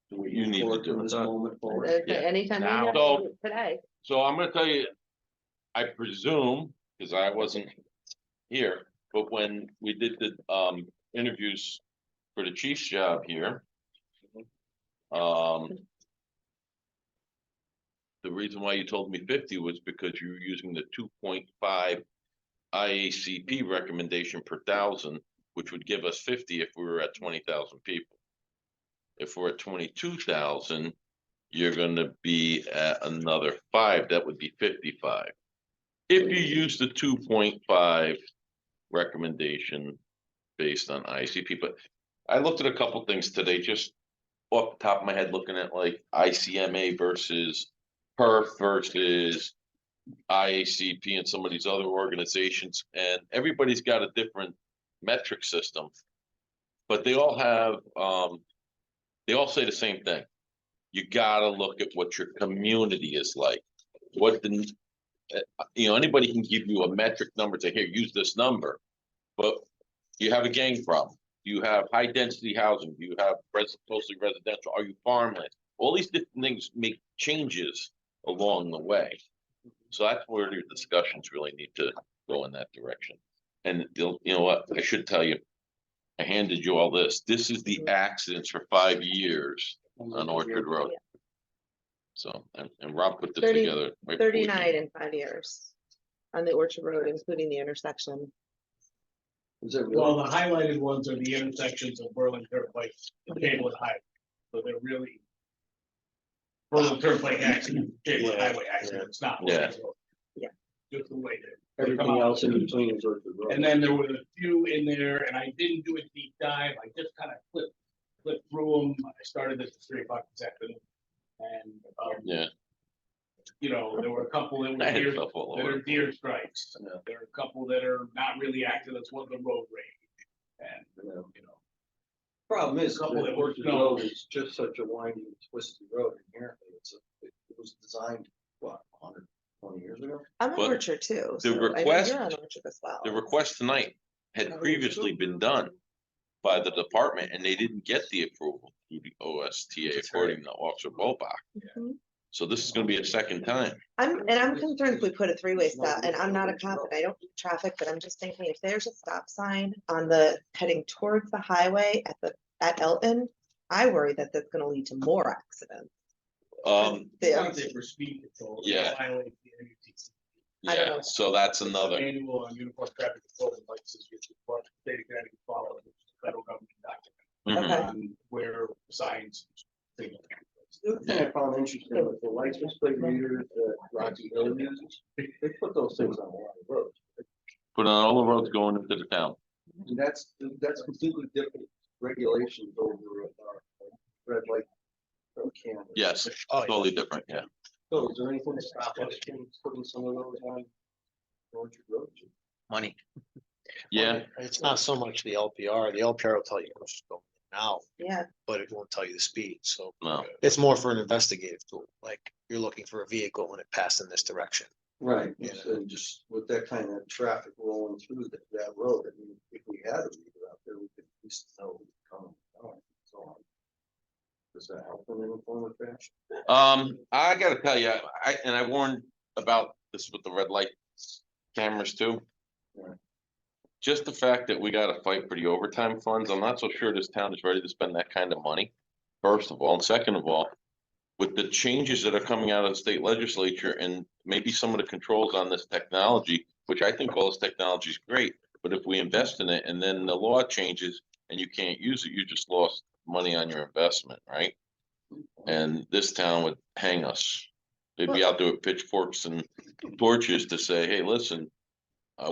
Do we You need to forward do from it. this moment forward? Yeah. anytime we Now. have So- it today. so I'm gonna tell you, I presume, because I wasn't here, but when we did the interviews for the chief's job here. The reason why you told me 50 was because you were using the 2.5 IACP recommendation per thousand, which would give us 50 if we were at 20,000 people. If we're at 22,000, you're gonna be at another 5, that would be 55. If you use the 2.5 recommendation based on ICP, but I looked at a couple things today, just off the top of my head, looking at like ICMA versus PERF versus IACP and some of these other organizations, and everybody's got a different metric system. But they all have, they all say the same thing. You gotta look at what your community is like. What the, anybody can give you a metric number, say, here, use this number. But you have a gang problem. You have high density housing. You have mostly residential. Are you farmland? All these different things make changes along the way. So that's where the discussions really need to go in that direction. And you know what, I should tell you, I handed you all this. This is the accidents for 5 years on Orchard Road. So, and Rob put this 30 together. right before we came. 39 in 5 years on the Orchard Road, including the intersection. Is it Well, really? the highlighted ones are the intersections of Berlin Turnpike and Chamberlain Highway, so they're really. Berlin Turnpike accident, Chamberlain Highway accident, it's not. Yeah. Yeah. Just the way that. Everything else in between is Orchard Road. And then there were a few in there, and I didn't do a deep dive, I just kind of flipped through them, I started this at 3:00 this afternoon. And, Yeah, you know, there were a couple that I were had deer, stuff all that over. are deer strikes, there are a couple that are not really accidents, one's a road rage. And, you know, Problem is, Couple that that were Orchard snow. Road is just such a winding, twisty road inherently. It was designed, what, 120 years ago? I'm on But Orchard too. the so I know request- You're on Orchard as well. The request tonight had previously been done by the department and they didn't get the approval through the OSTA according to Officer Bobach. Mhm. So this is gonna be a second time. I'm concerned if we put a three-way stop, and I'm not a cop, and I don't do traffic, but I'm just thinking if there's a stop sign on the heading towards the highway at Elton, I worry that that's gonna lead to more accidents. I think for speed control. Yeah. Violate the MUTC. I don't Yeah, know. so that's another, Manual on uniform traffic control devices, which is what the state of Connecticut follows, which is the federal government document, Mhm. Okay. on where signs. signal. The other thing I found interesting was the license plate readers that Rocky Hill uses. They put those things on a lot of roads. put on all the roads going into the town. And that's completely different regulations over red light cameras. Yes, Oh, yeah. totally different, yeah. So is there anything to stop us from putting some of those on Orchard Road? Money. Yeah, It's not so much the LPR. The LPR will tell you how much is going now, Yeah, but it won't tell you the speed. So no, it's more for an investigative tool, like you're looking for a vehicle when it passed in this direction. Right, Yeah. so just with that kind of traffic rolling through that road, I mean, if we had a reader out there, we could at least know who's coming, and so on. Does that help in any form or fashion? I gotta tell you, I warned about this with the red light cameras too. Yeah. Just the fact that we gotta fight for the overtime funds, I'm not so sure this town is ready to spend that kind of money. First of all, and second of all, with the changes that are coming out of the state legislature and maybe some of the controls on this technology, which I think all this technology is great, but if we invest in it and then the law changes and you can't use it, you just lost money on your investment, right? And this town would hang us. They'd be out there with pitchforks and torches to say, hey, listen,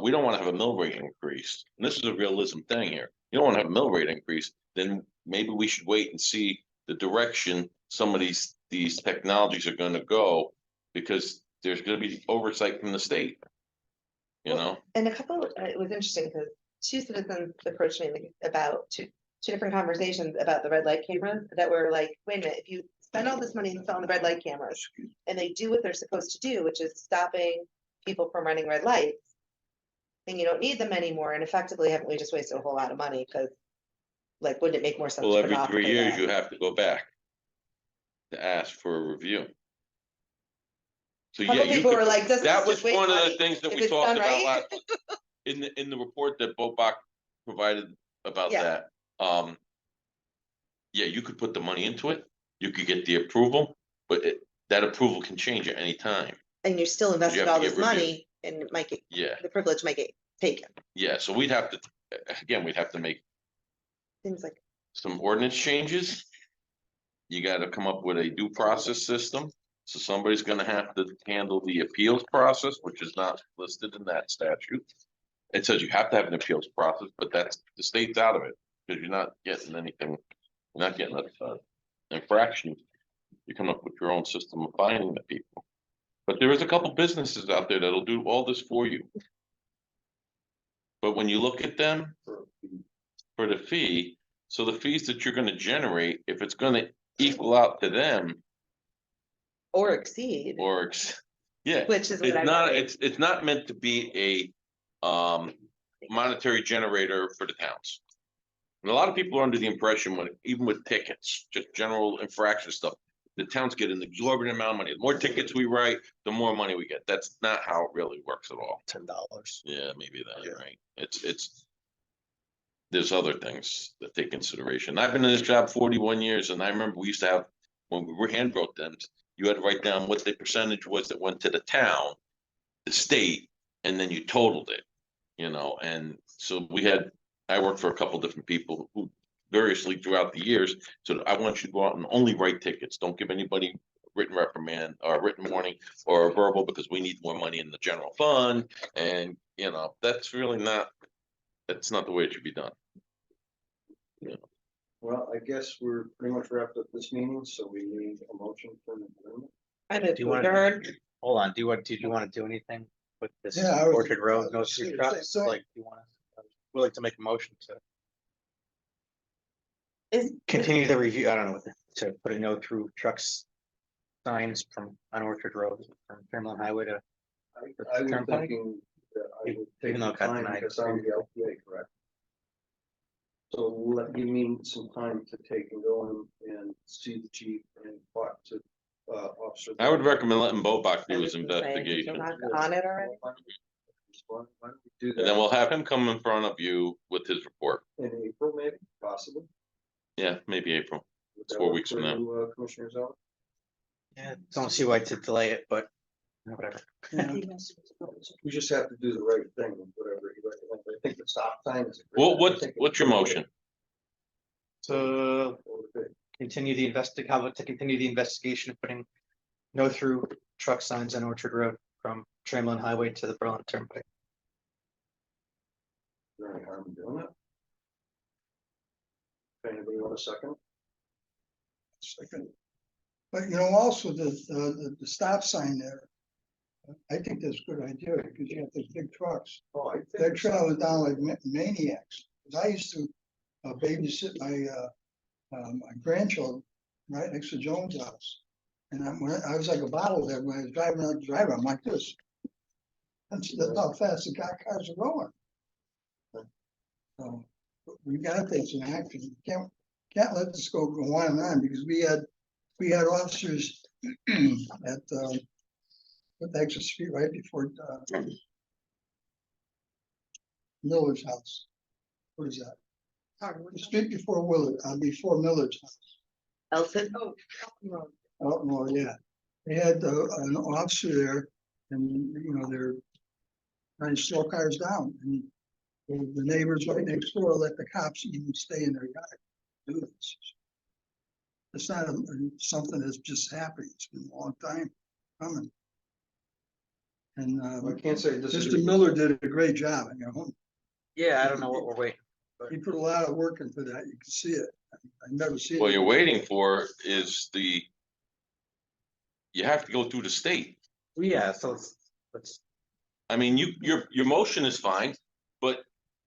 we don't want to have a mill rate increase. And this is a realism thing here. You don't want to have a mill rate increase, then maybe we should wait and see the direction some of these technologies are gonna go, because there's gonna be oversight from the state. you know? And a couple, it was interesting because two citizens approached me about two different conversations about the red light cameras that were like, wait a minute, if you spend all this money installing the red light cameras and they do what they're supposed to do, which is stopping people from running red lights, then you don't need them anymore. And effectively, haven't we just wasted a whole lot of money? Because like, wouldn't it make more sense? Well, to put every off 3 for years the- you have to go back to ask for a review. So Couple yeah, you people were could, like, this that is was just waste one of the money things that if we it's talked done about right. last, in the report that Bobach provided about Yeah. that. Yeah, you could put the money into it, you could get the approval, but that approval can change at any time. And you still invested have all to this get reviewed. money and it might get, Yeah, the privilege might get taken. yeah, so we'd have to, again, we'd have to make Things like, some ordinance changes. You gotta come up with a due process system, so somebody's gonna have to handle the appeals process, which is not listed in that statute. It says you have to have an appeals process, but that's, the state's out of it, because you're not getting anything, you're not getting an infraction. You come up with your own system of finding the people. But there is a couple businesses out there that'll do all this for you. But when you look at them for the fee, so the fees that you're gonna generate, if it's gonna equal out to them, or exceed, or, yeah, which is what it's I not, wanted. it's not meant to be a monetary generator for the towns. And a lot of people are under the impression when, even with tickets, just general infraction stuff, the towns get an exorbitant amount of money. The more tickets we write, the more money we get. That's not how it really works at all. $10. Yeah, maybe that, Yeah. right? It's, there's other things that take consideration. I've been in this job 41 years, and I remember we used to have, when we were hand wrote them, you had to write down what the percentage was that went to the town, the state, and then you totaled it, you know, and so we had, I worked for a couple different people who variously throughout the years, so I want you to go out and only write tickets. Don't give anybody written reprimand or written warning or a verbal, because we need more money in the general fund. And, you know, that's really not, that's not the way it should be done. Well, I guess we're pretty much wrapped up this meeting, so we need a motion for an adjournment. I moved Do you to want adjourn. Hold on, did you want to do anything with this Yeah, I was- Orchard I Road, was no just street gonna say trucks, same. like, you want to, would like to make a motion to Is, continue the review, I don't know, to put a no through trucks signs from on Orchard Road, from Fairmont Highway to, I was Turnpike? thinking that I would take Even though the it got time denied because I'm the LPA, correct? So give me some time to take and go and see the chief and talk to officer. I would recommend letting Bobach I do was his gonna say, investigation. you're not on it already? Why don't we do And then that we'll have him come in front of you with his report. in April, maybe, possibly? Yeah, maybe April. Would It's that 4 work weeks for from now. you, Commissioner Zeller? yeah, don't see why to delay it, but whatever. We just have to do the right thing, whatever he recommends. I think the stop sign is. a great Well, idea. I think it's what's your pretty motion? To good. continue the continue the investigation of putting no through truck signs on Orchard Road from Tramelin Highway to the Berlin Turnpike. Is there any harm in doing it? Anybody want a second? Second. But you know, also the stop sign there, I think that's a good idea, because you have those big trucks. Oh, I think. They're traveling down like maniacs. 'Cause I used to babysit my grandchildren right next to Jones' house. And I was like a bobblehead when I was driving out the driveway, I'm like this. That's how fast the cars are going. So we gotta take some action. You can't let this go on and on, because we had officers at the exit street right before Miller's house. What is that? The street before Willard, before Miller's house. Elton? Oh, yeah. They had an officer there, and you know, they're trying to slow cars down, and the neighbors right next door let the cops even stay in their yard. Do this. It's not something that's just happening. It's been a long time coming. And I can't say this is. Mr. Miller did a great job, you know. Yeah, I don't know what we're waiting. He put a lot of work into that. You can see it. I've never seen. What it. you're waiting for is you have to go through the state. Yeah, so let's I mean, your motion is fine, but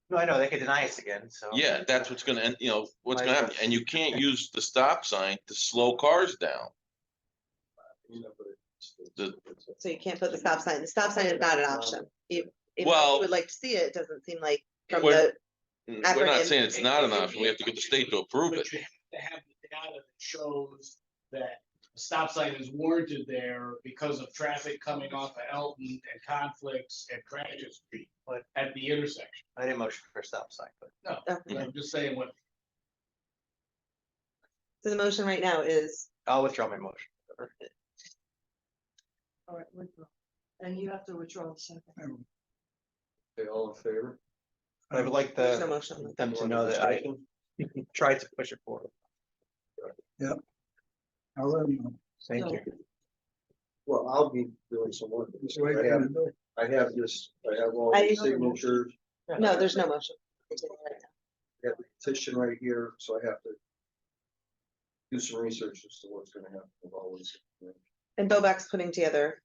No, I know, they could deny us again, so. yeah, that's what's gonna, end. You know, what's Might gonna as happen, well. and you can't use the stop sign to slow cars down. You know, but it's- The- So you can't put the stop sign. The stop sign is not an option. If you Well- would like to see it, it doesn't seem like from We're- the, We're not Acronym. saying it's not an option, we have to get the state to approve it. But you have to have the data that shows that the stop sign is warranted there because of traffic coming off of Elton and conflicts and Greenwich Street. But- At the intersection. I didn't motion for a stop sign, but. No, I'm just saying what, so the motion right now is, I'll withdraw my motion. All right, withdraw. And you have to withdraw the second. Okay, all in favor? I would like there's no motion. on them to know that I tried to push it forward. I'll let them know. Thank So- you. Well, I'll be doing some work. Just wait I for have, the bill. I have this, I have all I- the signatures, No, there's no motion. I got the petition right here, so I have to do some research as to what's gonna happen with all this. And Bobak's putting together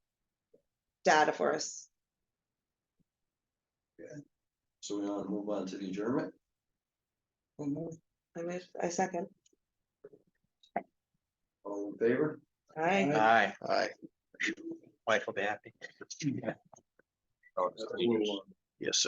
data for us. So we wanna move on to the adjournment? I second. All in favor? Aye. Aye, Aye. wife will be happy. Oh, it's a little, Yes,